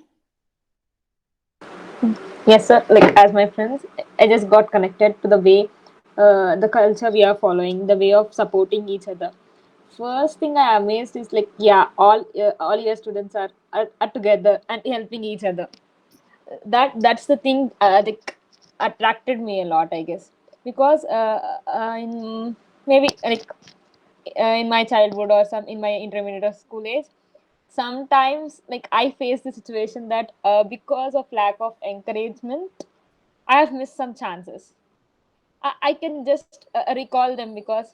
Yes, sir. Like as my friends, I just got connected to the way, the culture we are following, the way of supporting each other. First thing I amazed is like, yeah, all your students are together and helping each other. That's the thing that attracted me a lot, I guess, because in maybe like in my childhood or some in my intermediate or school age, sometimes like I face the situation that because of lack of encouragement I have missed some chances. I can just recall them because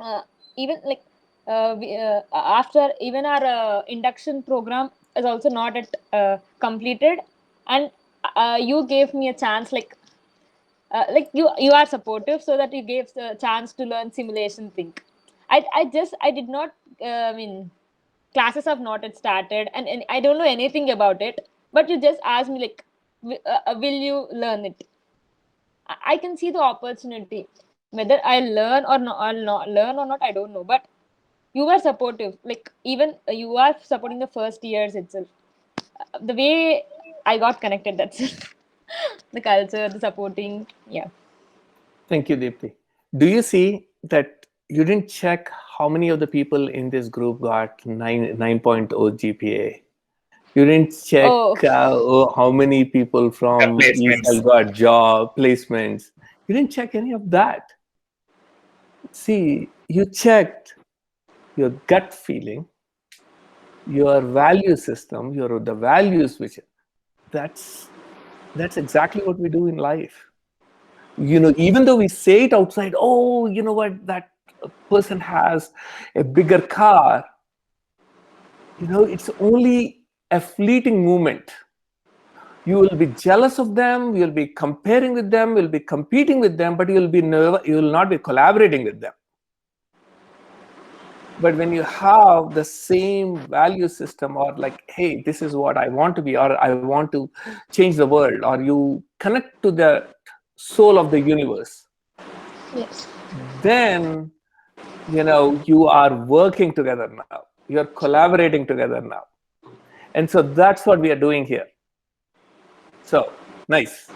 uh, even like after even our induction program is also not at completed, and you gave me a chance like you are supportive so that you gave the chance to learn simulation thing. I did not I mean classes have not yet started, and I don't know anything about it, but you just asked me like will you learn it. I can see the opportunity. Whether I'll not learn or not, I don't know. But you were supportive. Like even you are supporting the first years itself. The way I got connected, that's it. The culture, the supporting, yeah. Thank you, Deepthi. Do you see that you didn't check how many of the people in this group got 9.0 GPA? You didn't check Oh, how many people from Placements. ESL got job placements. You didn't check any of that. See, you checked your gut feeling, your value system, the values which that's exactly what we do in life. You know, even though we say it outside, oh, you know what, that person has a bigger car, you know, it's only a fleeting moment. You will be jealous of them, you'll be comparing with them, you'll be competing with them, but you will not be collaborating with them. But when you have the same value system, or like, hey, this is what I want to be, or I want to change the world, or you connect to the soul of the universe, yes. then you know you are working together now, you're collaborating together now. And so that's what we are doing here. So nice.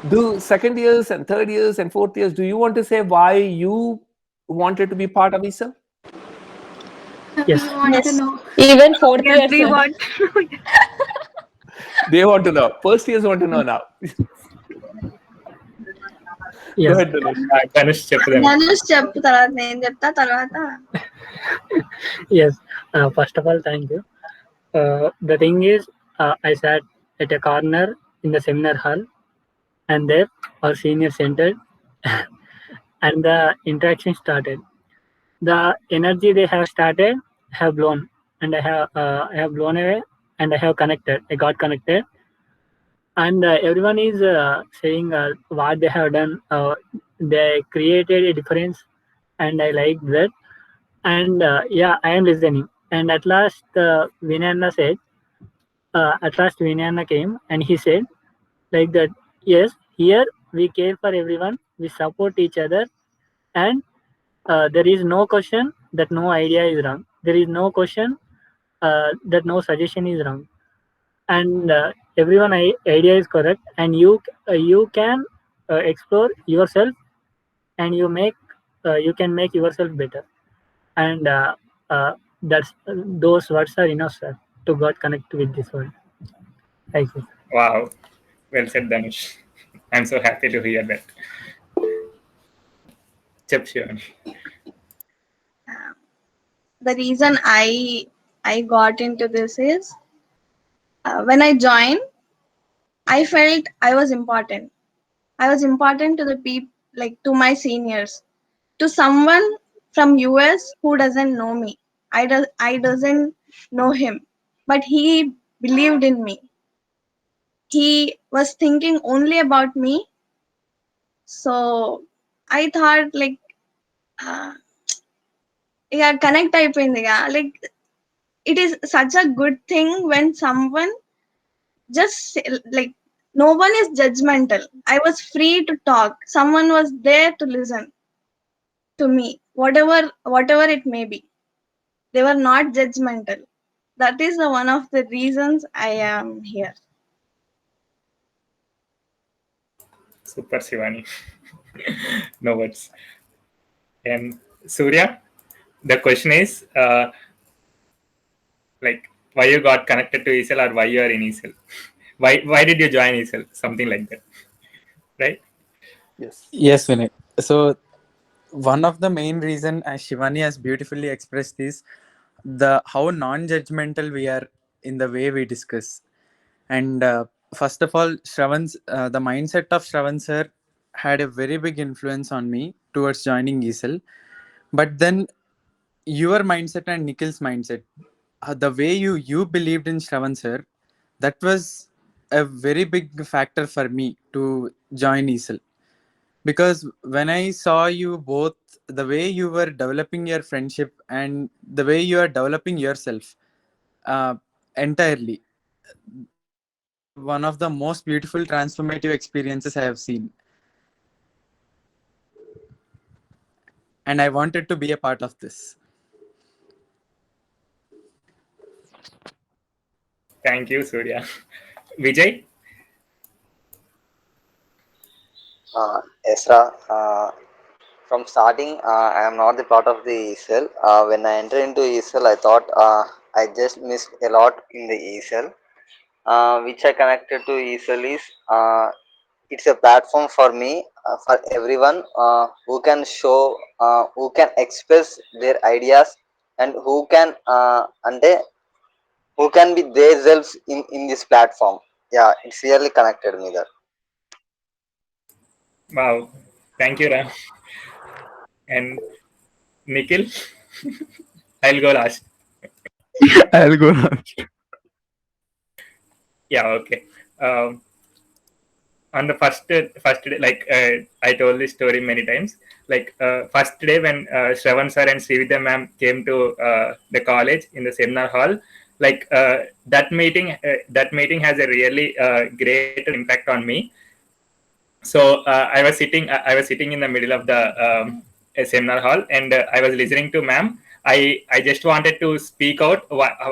do second years and third years and fourth years, do you want to say why you wanted to be part of ESL? Yes. We want to Yes. know. Even fourth Yes, year, we sir. want. They want to know. First years want to know now. Go Yes. ahead, Dinesh. Ganesh చెప్పుదాం. ధనుష్ చెప్పు, తర్వాత నేను చెప్తా, తర్వాత Yes. First of all, thank you. The thing is, I sat at a corner in the seminar hall, and there our seniors entered, and the interaction started. The energy they have started have blown, and I have blown away, and I have connected. I got connected, and everyone is saying what they have done. They created a difference, and I like that. And yeah, I am listening. And at last, Vinay said, at last Vinay came and he said like that. Yes, here we care for everyone. We support each other, and there is no question that no idea is wrong. There is no question that no suggestion is wrong, and everyone idea is correct, and you can explore yourself, and you can make yourself better, and that's those words are enough, sir, to got connect with this world. Thank you. Wow, well said, Dhanush. I'm so happy to hear that. Chep Shivan. the reason I got into this is when I joined, I felt I was important. I was important to the people, like to my seniors, to someone from US who doesn't know me. I doesn't know him, but he believed in me. He was thinking only about me. So I thought like yeah, connect అయిపోయింది like it is such a good thing when someone just like no one is judgmental. I was free to talk. Someone was there to listen to me, whatever it may be. They were not judgmental. That is one of the reasons I am here. Super Shivani. No words. And Surya, the question is like why you got connected to ESL or why you are in ESL? Why did you join ESL? Something like that, right? Yes. Yes, Vinay. So one of the main reason, as Shivani has beautifully expressed, is the how non-judgmental we are in the way we discuss. And first of all, the mindset of Shravan sir had a very big influence on me towards joining ESL. But then your mindset and Nikhil's mindset, the way you believed in Shravan sir, that was a very big factor for me to join ESL. Because when I saw you both, the way you were developing your friendship and the way you are developing yourself uh, entirely, that was one of the most beautiful transformative experiences I have seen, and I wanted to be a part of this. Thank you, Surya. Vijay. Esra, from starting, I am not the part of the ESL. When I entered into ESL, I thought I just missed a lot in the ESL. Which I connected to ESL is it's a platform for me, for everyone who can show, who can express their ideas, and who can be themselves in this platform. Yeah, it's really connected me there. Wow, thank you, Ram. And Nikhil. I'll go last. I'll go last. Yeah, okay. On the first day, like I told this story many times. Like first day when Shravan sir and Srividya ma'am came to the college in the seminar hall, like that meeting has a really great impact on me. So I was sitting in the middle of the a seminar hall, and I was listening to ma'am. I just wanted to speak out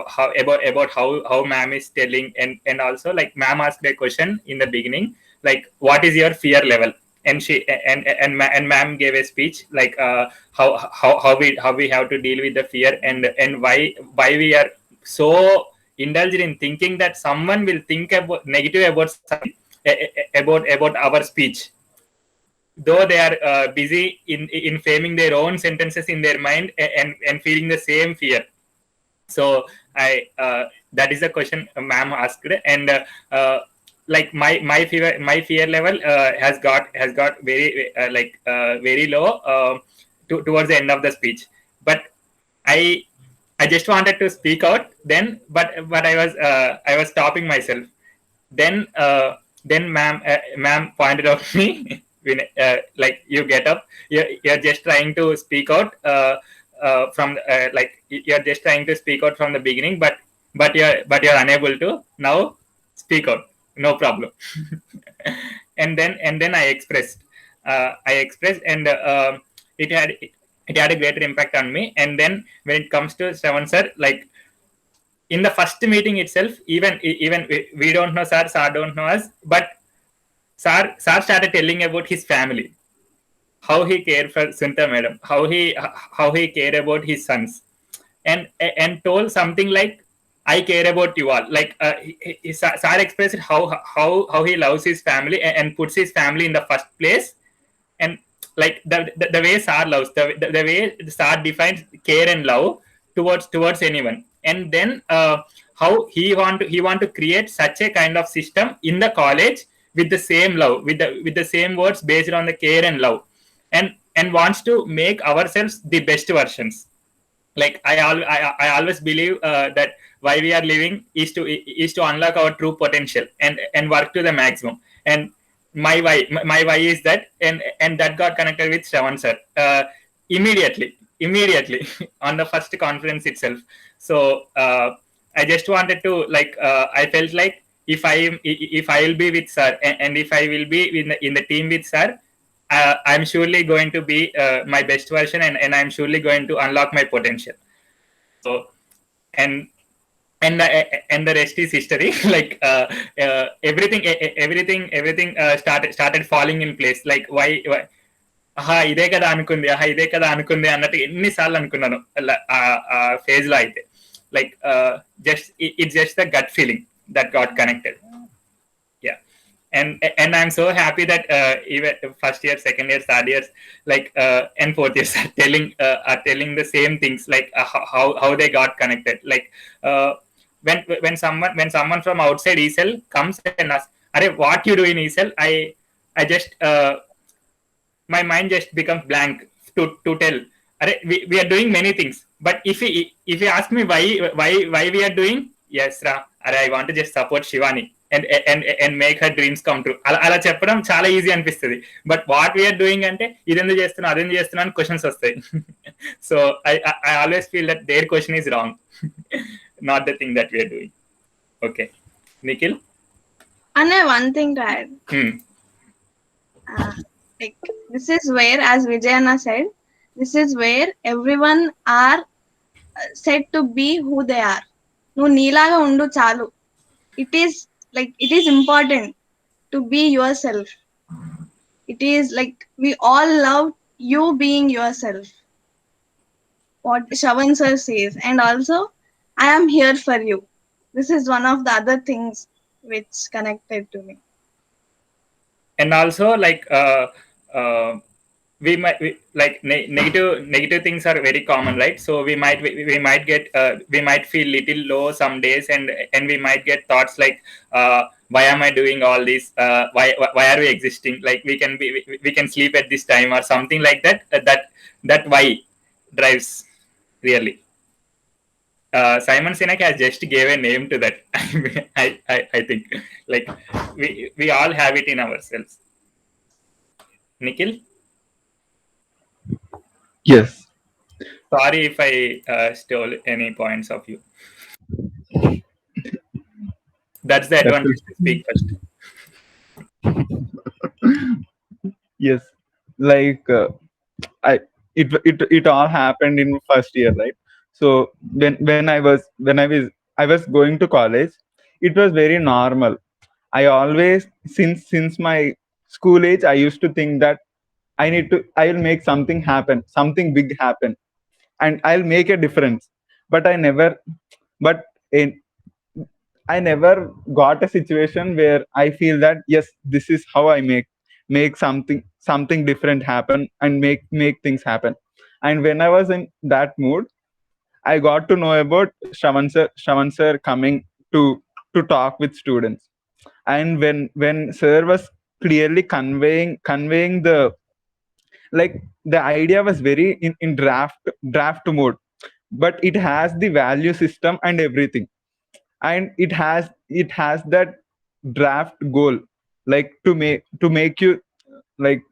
how about how ma'am is telling, and also like ma'am asked a question in the beginning, like, what is your fear level? And she and ma'am gave a speech like how we have to deal with the fear, and why we are so indulged in thinking that someone will think about negative about something, about our speech, though they are busy in framing their own sentences in their mind, and feeling the same fear. So I that is the question ma'am asked, and like my fear level has got very low towards the end of the speech. But I I just wanted to speak out then, but I was stopping myself. Then ma'am pointed out to me, like, you get up, you're just trying to speak out from like, you're just trying to speak out from the beginning, but you're unable to now speak out, no problem. And then I expressed, and it had a greater impact on me. And then when it comes to Shravan sir, like, in the first meeting itself, even we don't know sir don't know us, but sir started telling about his family, how he cared for Sunta madam, how he cared about his sons, and told something like, I care about you all. Like, sir expressed how he loves his family, and puts his family in the first place. And like the way sir loves, the way sir defines care and love towards anyone. And then how he want to create such a kind of system in the college, with the same love, with the same words based on the care and love, and wants to make ourselves the best versions. Like, I always believe that why we are living is to unlock our true potential, and work to the maximum. And my why is that, and that got connected with Shravan sir immediately on the first conference itself. So I just wanted to, like, I felt like, if I will be with sir, and if I will be in the team with sir, I'm surely going to be my best version, and I'm surely going to unlock my potential. So, and and the rest is history. Like, everything started falling in place. Like, why ఆహా ఇదే కదా అనుకుంది, ఆహా ఇదే కదా అనుకుంది అన్నట్టు ఎన్నిసార్లు అనుకున్నాను ఆ ఫేజ్ లో అయితే. Like, it's just the gut feeling that got connected. Yeah. And I'm so happy that even first year, second year, third years, like, and fourth years are telling the same things, like, how they got connected. Like, when someone from outside ESL comes and asks, "Are what you do in ESL?" I just my mind just becomes blank to tell. We are doing many things, but if you ask me why we are doing, yes ra, I want to just support Shivani and make her dreams come true. అలా చెప్పడం చాలా easy అనిపిస్తుంది. But what we are doing అంటే, ఇదెందుకు చేస్తున్నా అదెందుకు చేస్తున్నా అని క్వశ్చన్స్ వస్తాయి. So I always feel that their question is wrong, not the thing that we are doing. Okay, Nikhil. And one thing to add. Like, this is where, as Vijayana said, this is where everyone are said to be who they are. No neelaga undu chalu. It is like, it is important to be yourself. It is like, we all love you being yourself, what Shravan sir says. And also, I am here for you. This is one of the other things which connected to me. And also, like, like, negative things are very common, right? So we might get we might feel little low some days, and we might get thoughts like, why am I doing all this? Why are we existing? Like, we can sleep at this time or something like that. That why drives, really. Simon Sinek has just gave a name to that. I think, like, we all have it in ourselves. Nikhil? Yes. Sorry if I stole any points of you. That's the advantage to speak first. Yes, like, it all happened in first year, right? So when I was going to college, it was very normal. I always, since my school age, I used to think that I'll make something happen, something big happen, and I'll make a difference. But but in, I never got a situation where I feel that yes, this is how I make something different happen and make things happen. And when I was in that mood, I got to know about Shravan sir coming to talk with students. And when sir was clearly conveying the, like, the idea was very in draft mode, but it has the value system and everything, and it has that draft goal, like to make you, like,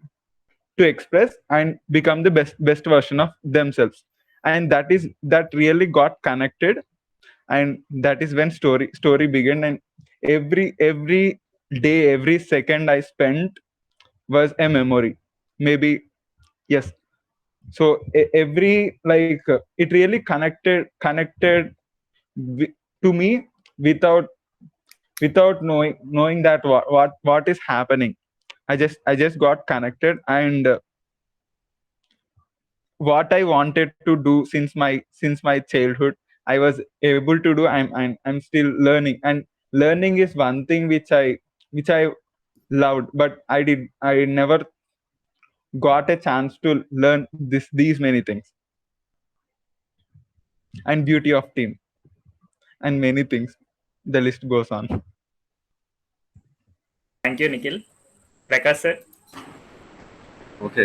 to express and become the best version of themselves. And that really got connected, and that is when story began. And every day, every second I spent was a memory, maybe. Yes. So every, like, it really connected to me without knowing that what is happening. I just got connected, and what I wanted to do since my childhood, I was able to do. I'm still learning, and learning is one thing which I loved, but I never got a chance to learn these many things, and beauty of team, and many things. The list goes on. Thank you, Nikhil. Prakash sir. Okay,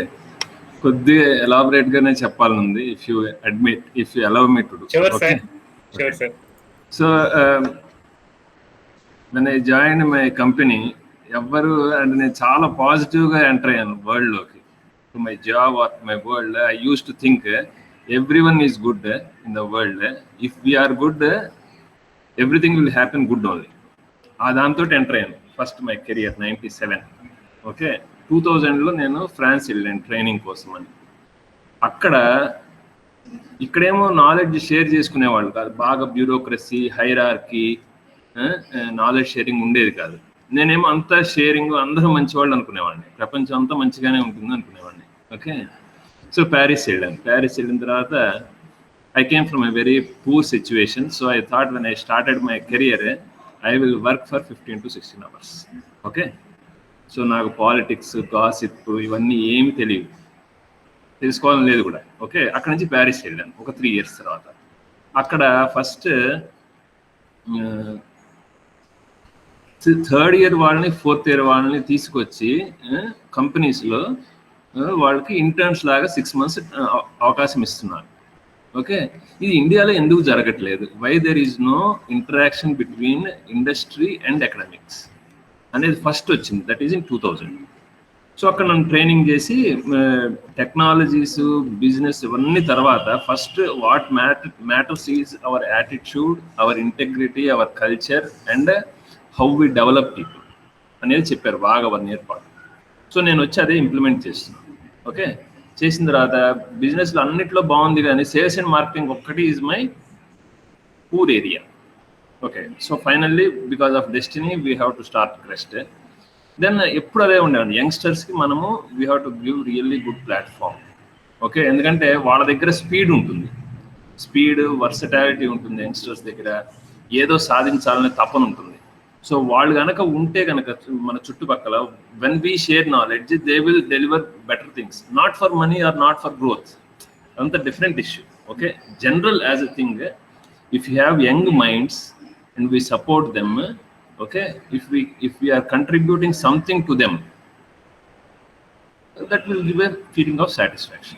కొద్దిగా elaborate గానే చెప్పాలనుంది, if you allow me to do. Sure, sir. Sure, sir. So when I joined my company, ఎవ్వరు అంటే నేను చాలా పాజిటివ్గా enter అయ్యాను వరల్డ్లోకి. To my job or my world, I use to think everyone is good in the world. If we are good, everything will happen good only. దాంతో enter అయ్యాను first my career 97. Okay, 2000లో నేను France వెళ్ళాను training కోసం అని. ఇక్కడేమో knowledge share చేసుకునేవాళ్ళు కాదు, బాగా బ్యూరోక్రసీ, హైరార్కీ, నాలెడ్జ్ షేరింగ్ ఉండేది కాదు. నేనేమో అంతా షేరింగ్, అందరూ మంచివాళ్ళు అనుకునేవాడిని, ప్రపంచం అంతా మంచిగానే ఉంటుంది అనుకునేవాడిని. ఓకే, సో ప్యారిస్ వెళ్ళిన తర్వాత I came from a very poor situation, so I thought when I started my career, I will work for 15 to 16 hours. Okay, so నాకు పాలిటిక్స్, గాసిప్ ఇవన్నీ ఏమి తెలుసుకోవాలని లేదు కూడా. ఓకే, అక్కడ నుంచి ప్యారిస్ వెళ్ళాను ఒక 3 years తర్వాత. అక్కడ ఫస్ట్ థర్డ్ ఇయర్ వాళ్ళని, ఫోర్త్ ఇయర్ వాళ్ళని తీసుకొచ్చి కంపెనీస్లో వాళ్ళకి ఇంటర్న్స్ లాగా 6 months అవకాశం ఇస్తున్నారు. ఓకే, ఇది ఇండియాలో ఎందుకు జరగట్లేదు? Why there is no interaction between industry and academics అనేది ఫస్ట్ వచ్చింది. That is in 2000. సో అక్కడ నన్ను ట్రైనింగ్ చేసి టెక్నాలజీస్, బిజినెస్ ఇవన్నీ తర్వాత first what matters is our attitude, our integrity, our culture and how we develop people అనేది చెప్పారు బాగా 1 year పాటు. సో నేను వచ్చి అదే ఇంప్లిమెంట్ చేస్తున్నాను. ఓకే, చేసిన తర్వాత బిజినెస్లో అన్నిట్లో బాగుంది, కానీ సేల్స్ అండ్ మార్కెటింగ్ ఒక్కటి is my poor area. Okay, so finally because of destiny we have to start Crest. Then ఎప్పుడు అదే ఉండేవాడిని, యంగ్స్టర్స్కి మనము we have to give really good platform. Okay, ఎందుకంటే వాళ్ళ దగ్గర స్పీడ్ ఉంటుంది, స్పీడ్, వర్సటాలిటీ ఉంటుంది. యంగ్స్టర్స్ దగ్గర ఏదో సాధించాలనే తపన ఉంటుంది. సో వాళ్ళు కనుక ఉంటే కనుక మన చుట్టుపక్కల, when we share knowledge, they will deliver better things, not for money or not for growth, అంత different issue. Okay, general as a thing, if you have young minds and we support them, okay, if we are contributing something to them, that will give a feeling of satisfaction.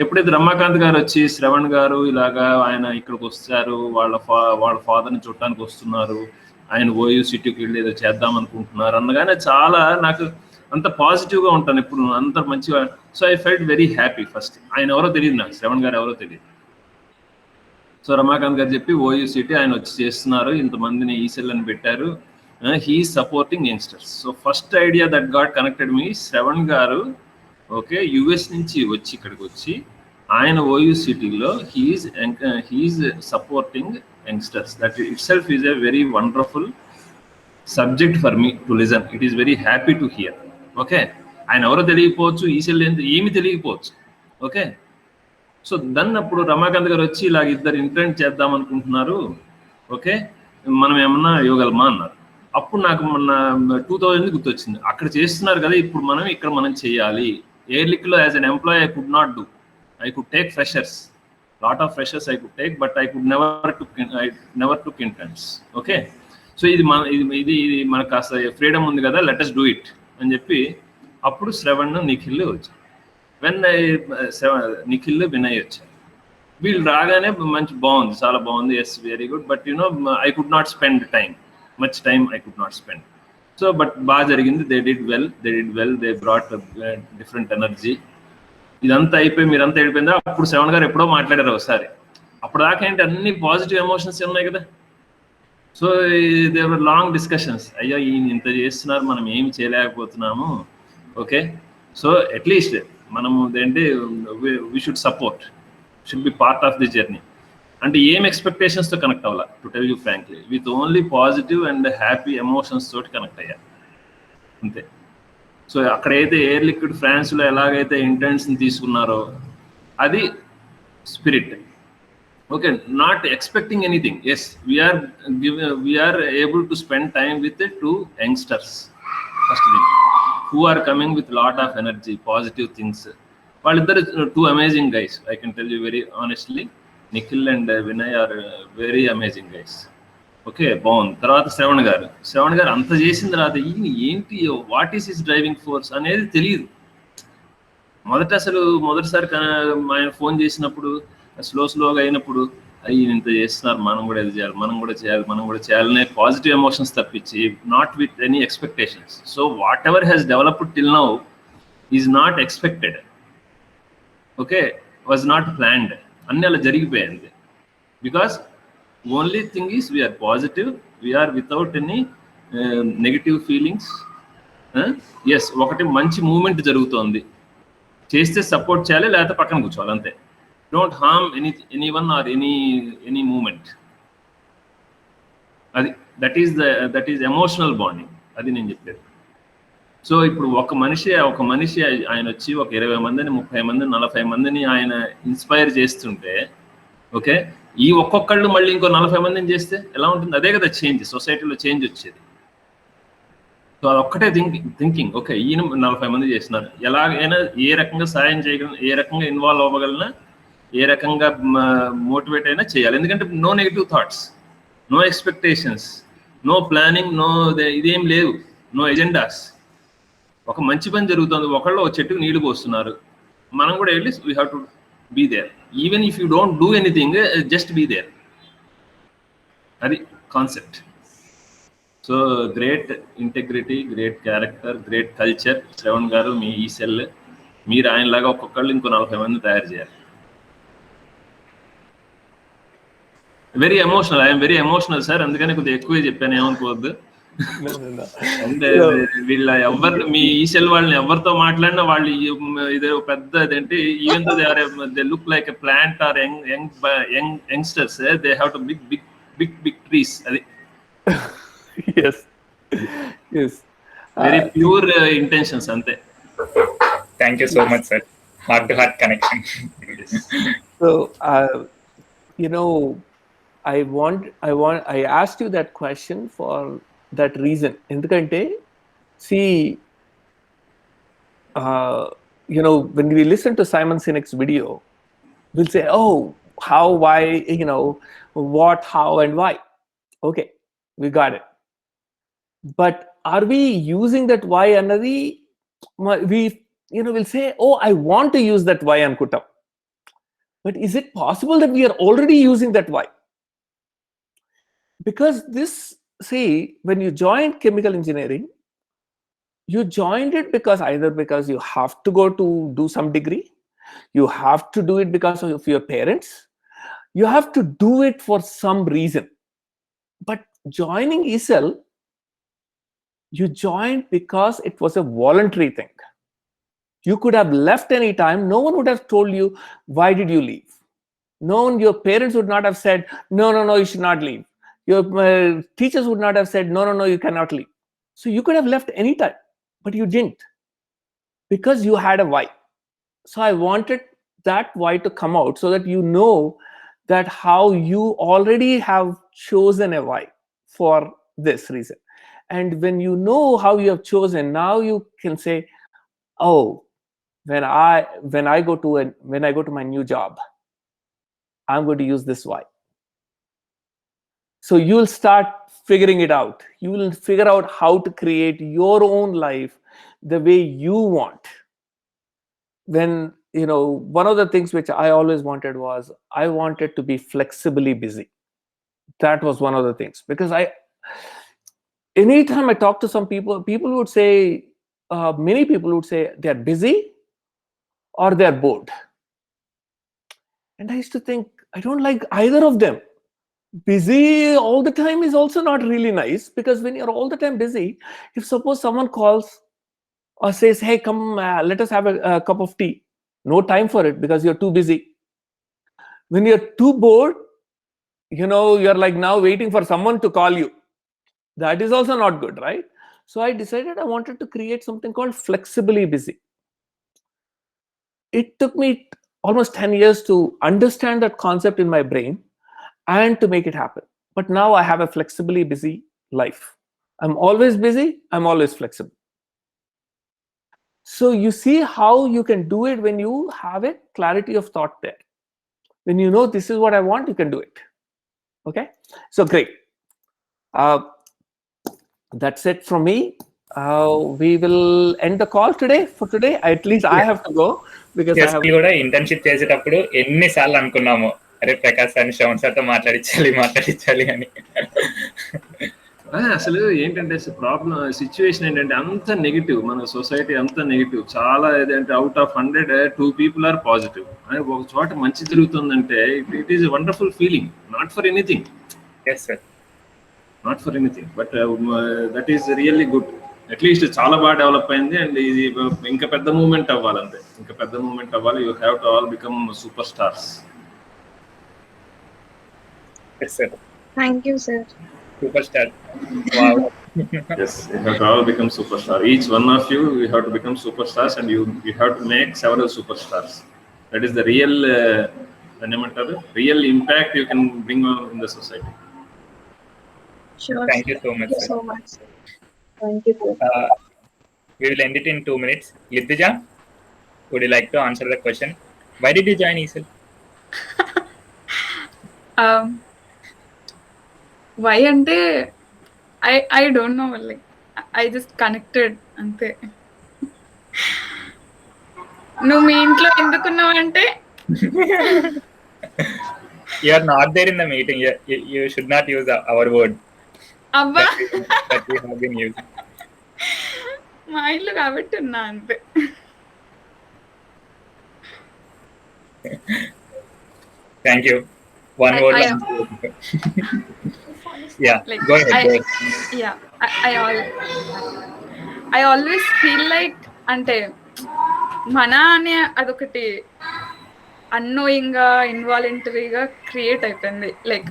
ఎప్పుడైతే రమాకాంత్ గారు వచ్చి, శ్రవణ్ గారు ఇలాగా ఆయన ఇక్కడికి వస్తారు, వాళ్ళ ఫాదర్ని చూడటానికి వస్తున్నారు, ఆయన ఓయూ సిటీకి వెళ్ళి ఏదో చేద్దాం అనుకుంటున్నారు అనగానే చాలా నాకు అంత పాజిటివ్గా ఉంటాను ఇప్పుడు, అంత మంచిగా. So I felt very happy. First ఆయన ఎవరో తెలియదు నాకు, శ్రవణ్ గారు ఎవరో తెలియదు. సో రమాకాంత్ గారు చెప్పి ఓయూ సిటీ ఆయన వచ్చి చేస్తున్నారు, ఇంతమందిని ఈసెల్ అని పెట్టారు, he is supporting youngsters. So first idea that got connected me, Shravan గారు ఓకే యుఎస్ నుంచి వచ్చి ఇక్కడికి వచ్చి ఆయన ఓయూ సిటీలో he is supporting youngsters. That itself is a very wonderful subject for me to listen. It is very happy to hear. Okay, ఆయన ఎవరో తెలియకపోవచ్చు, ఈసెల్ ఏమి తెలియకపోవచ్చు. ఓకే, సో దన్ అప్పుడు రమాకాంత్ గారు వచ్చి ఇలాగ ఇద్దరు ఇంటర్న్ చేద్దాం అనుకుంటున్నారు, ఓకే మనం ఏమన్నా ఇవ్వగలమా అన్నారు. అప్పుడు నాకు మొన్న 2000 గుర్తొచ్చింది. అక్కడ చేస్తున్నారు కదా, ఇప్పుడు మనం ఇక్కడ మనం చేయాలి. ఎయిర్లిక్లో as an employee I could not do. I could take freshers, lot of freshers I could take, but I could never took interns. Okay, so ఇది మనకు కాస్త ఫ్రీడమ్ ఉంది కదా, లెట్ us do it అని చెప్పి అప్పుడు శ్రవణ్, నిఖిల్ వచ్చారు. వెన్ నిఖిల్, వినయ్ వచ్చారు. వీళ్ళు రాగానే మంచి బాగుంది, చాలా బాగుంది, yes very good, but I could not spend much time I could not spend. So but బాగా జరిగింది. They did well, they brought different energy. ఇదంతా అయిపోయి మీరంతా వెళ్ళిపోయిందా, అప్పుడు శ్రవణ్ గారు ఎప్పుడో మాట్లాడారు ఒకసారి. అప్పుడు దాకా ఏంటి అన్ని పాజిటివ్ ఎమోషన్స్ ఉన్నాయి కదా. సో దేవర్ లాంగ్ డిస్కషన్స్, అయ్యో ఈయన ఇంత చేస్తున్నారు, మనం ఏమి చేయలేకపోతున్నాము. ఓకే, సో అట్లీస్ట్ మనము ఏంటి we should support, should be part of the journey. అంటే ఏం ఎక్స్పెక్టేషన్స్తో కనెక్ట్ అవ్వాలా, to tell you frankly, with only positive and happy emotions తోటి కనెక్ట్ అయ్యా అంతే. సో అక్కడైతే ఎయిర్ లిక్విడ్ ఫ్రాన్స్లో ఎలాగైతే ఇంటర్న్స్ని తీసుకున్నారో అది spirit. Okay, not expecting anything. Yes, we are able to spend time with 2 youngsters first thing, who are coming with lot of energy, positive things. వాళ్ళిద్దరు 2 amazing guys, I can tell you very honestly. Nikhil and Vinay are very amazing guys. Okay, బాగుంది. తర్వాత శ్రవణ్ గారు అంత చేసిన తర్వాత ఈయన ఏంటి, what is his driving force అనేది తెలియదు. మొదటిసారి ఆయన ఫోన్ చేసినప్పుడు స్లోగా అయినప్పుడు, ఈయన ఇంత చేస్తున్నారు, మనం కూడా ఇది చేయాలి, మనం కూడా చేయాలనే పాజిటివ్ ఎమోషన్స్ తప్పించి, not with any expectations. So what ever has developed till now is not expected. Okay, was not planned. అన్ని అలా జరిగిపోయింది. Because only thing is we are positive, we are without any negative feelings. Yes, ఒకటి మంచి moment జరుగుతోంది, చేస్తే support చేయాలి, లేకపోతే పక్కన కూర్చోవాలి అంతే. Don't harm anyone or any moment. అది దట్ ఈస్ ఎమోషనల్ బాండింగ్. అది నేను చెప్పేది. సో ఇప్పుడు ఒక మనిషి ఆయన వచ్చి ఒక 20 మందిని, 30 మందిని, 40 మందిని ఆయన ఇన్స్పైర్ చేస్తుంటే, ఓకే, ఈ ఒక్కొక్కళ్ళు మళ్ళీ ఇంకో 40 మందిని చేస్తే ఎలా ఉంటుంది? అదే కదా చేంజ్, సొసైటీలో చేంజ్ వచ్చేది. సో అదొక్కటే థింకింగ్. ఓకే, ఈయన 40 మంది చేస్తున్నారు, ఎలాగైనా ఏ రకంగా సాయం చేయగలను, ఏ రకంగా ఇన్వాల్వ్ అవ్వగలనా, ఏ రకంగా మోటివేట్ అయినా చేయాలి. ఎందుకంటే no negative thoughts, no expectations, no planning, ఇదేం లేవు, నో ఎజెండాస్. ఒక మంచి పని జరుగుతుంది, ఒకళ్ళు ఒక చెట్టుకు నీళ్లు పోస్తున్నారు, మనం కూడా వెళ్ళి we have to be there, even if you don't do anything, just be there. Adi concept. So great integrity, great character, great culture. Shravan garu మీ ఈ సెల్, మీరు ఆయన లాగా ఒక్కొక్కళ్ళు ఇంకో 40 మంది తయారు చేయాలి. Very emotional, I'm very emotional sir, అందుకని కొద్దిగా ఎక్కువే చెప్పాను, ఏమనుకోవద్దు. అంటే వీళ్ళ ఎవరు, మీ ఈ సెల్ వాళ్ళని ఎవరితో మాట్లాడినా వాళ్ళు ఇదే పెద్ద ఇదేంటి, even though they look like a plant or youngsters, they have to big trees. అది వెరీ ప్యూర్ ఇంటెన్షన్స్ అంతే. Thank you so much sir, heart to heart connection. So I asked you that question for that reason. Endukante, see, when we listen to Simon Sinek's video, we'll say, oh, how, why, what, how, and why. Okay, we got it. But are we using that why another? We'll say, oh, I want to use that why, Ankutam. But is it possible that we are already using that why? Because this, see, when you joined chemical engineering, you joined it either because you have to go to do some degree, you have to do it because of your parents, you have to do it for some reason. But joining ESL, you joined because it was a voluntary thing. You could have left any time, no one would have told you, why did you leave? No one, your parents would not have said, no, you should not leave. Your teachers would not have said, no, you cannot leave. So you could have left anytime, but you didn't, because you had a why. So I wanted that why to come out, so that you know that how you already have chosen a why for this reason. And when you know how you have chosen, now you can say, oh, when I go to my new job, I'm going to use this why. So you'll start figuring it out. You will figure out how to create your own life the way you want. When, one of the things which I always wanted was, I wanted to be flexibly busy. That was one of the things, because anytime I talk to some people, would say, many people would say they're busy or they're bored. And I used to think, I don't like either of them. Busy all the time is also not really nice, because when you're all the time busy, if suppose someone calls or says, hey, come, let us have a cup of tea, no time for it because you're too busy. When you're too bored, you're like now waiting for someone to call you. That is also not good, right? So I decided I wanted to create something called flexibly busy. It took me almost 10 years to understand that concept in my brain and to make it happen. But now I have a flexibly busy life. I'm always busy, I'm always flexible. So you see how you can do it when you have a clarity of thought there. When you know this is what I want, you can do it. Okay, so great. That's it from me. We will end the call for today. At least I have to go, because I have కూడా internship చేసేటప్పుడు ఎన్నిసార్లు అనుకున్నాము, అరే Prakash sir Shravan సార్తో మాట్లాడించాలి అని. అసలు ఏంటంటే problem situation ఏంటంటే అంత నెగిటివ్, మన సొసైటీ అంత నెగిటివ్. చాలా ఏదంటే out of 100 2 people are positive. ఒక చోట మంచి జరుగుతుందంటే it is wonderful feeling, not for anything. Yes sir, not for anything, but that is really good. At least చాలా బాగా డెవలప్ అయింది. అండ్ ఇది ఇంకా పెద్ద మూవ్మెంట్ అవ్వాలంటే, ఇంకా పెద్ద మూవ్మెంట్ అవ్వాలి. You have to all become super stars. Yes sir, thank you sir. Superstar. Wow. Yes, you have to all become superstar. Each one of you have to become superstars, and you have to make several superstars. That is the real real impact you can bring on in the society. Sure. Thank you so much. Thank you so much. Thank you, sir. We will end it in 2 minutes. Niveditha, would you like to answer the question? Why did you join ESL? Why ante I don't know, like I just connected ante. నువ్వు మీ ఇంట్లో ఎందుకున్నావు అంటే You are not there in the meeting. You should not use our word. అబ్బా, that we have been using. మా ఇల్లు కాబట్టి ఉన్నా అంతే. Thank you. One word. Yeah, like, go ahead. I always feel like అంటే మన అనే అదొకటి అన్నోయింగ్గా ఇన్వాలంటరీగా క్రియేట్ అయిపోయింది. లైక్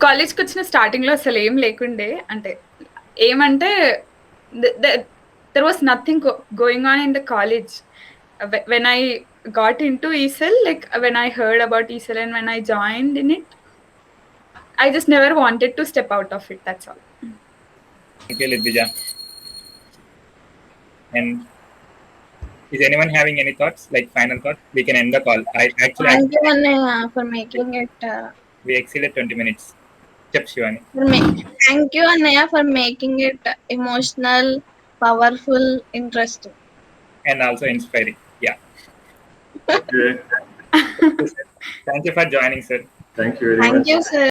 కాలేజ్కి వచ్చిన స్టార్టింగ్లో అసలు ఏం లేకుండే, అంటే ఏమంటే there was nothing going on in the college. When I got into ESL, like when I heard about ESL and when I joined in it, I just never wanted to step out of it. That's all. Thank you, Niveditha. And is anyone having any thoughts, like final thoughts? We can end the call. Thank you, Vinay, for making it. We exceeded 20 minutes. Chep Shivani. Thank you, Anaya, for making it emotional, powerful, interesting, And also inspiring. Yeah. Okay. Thank you for joining, sir. Thank you very much. Thank you, sir.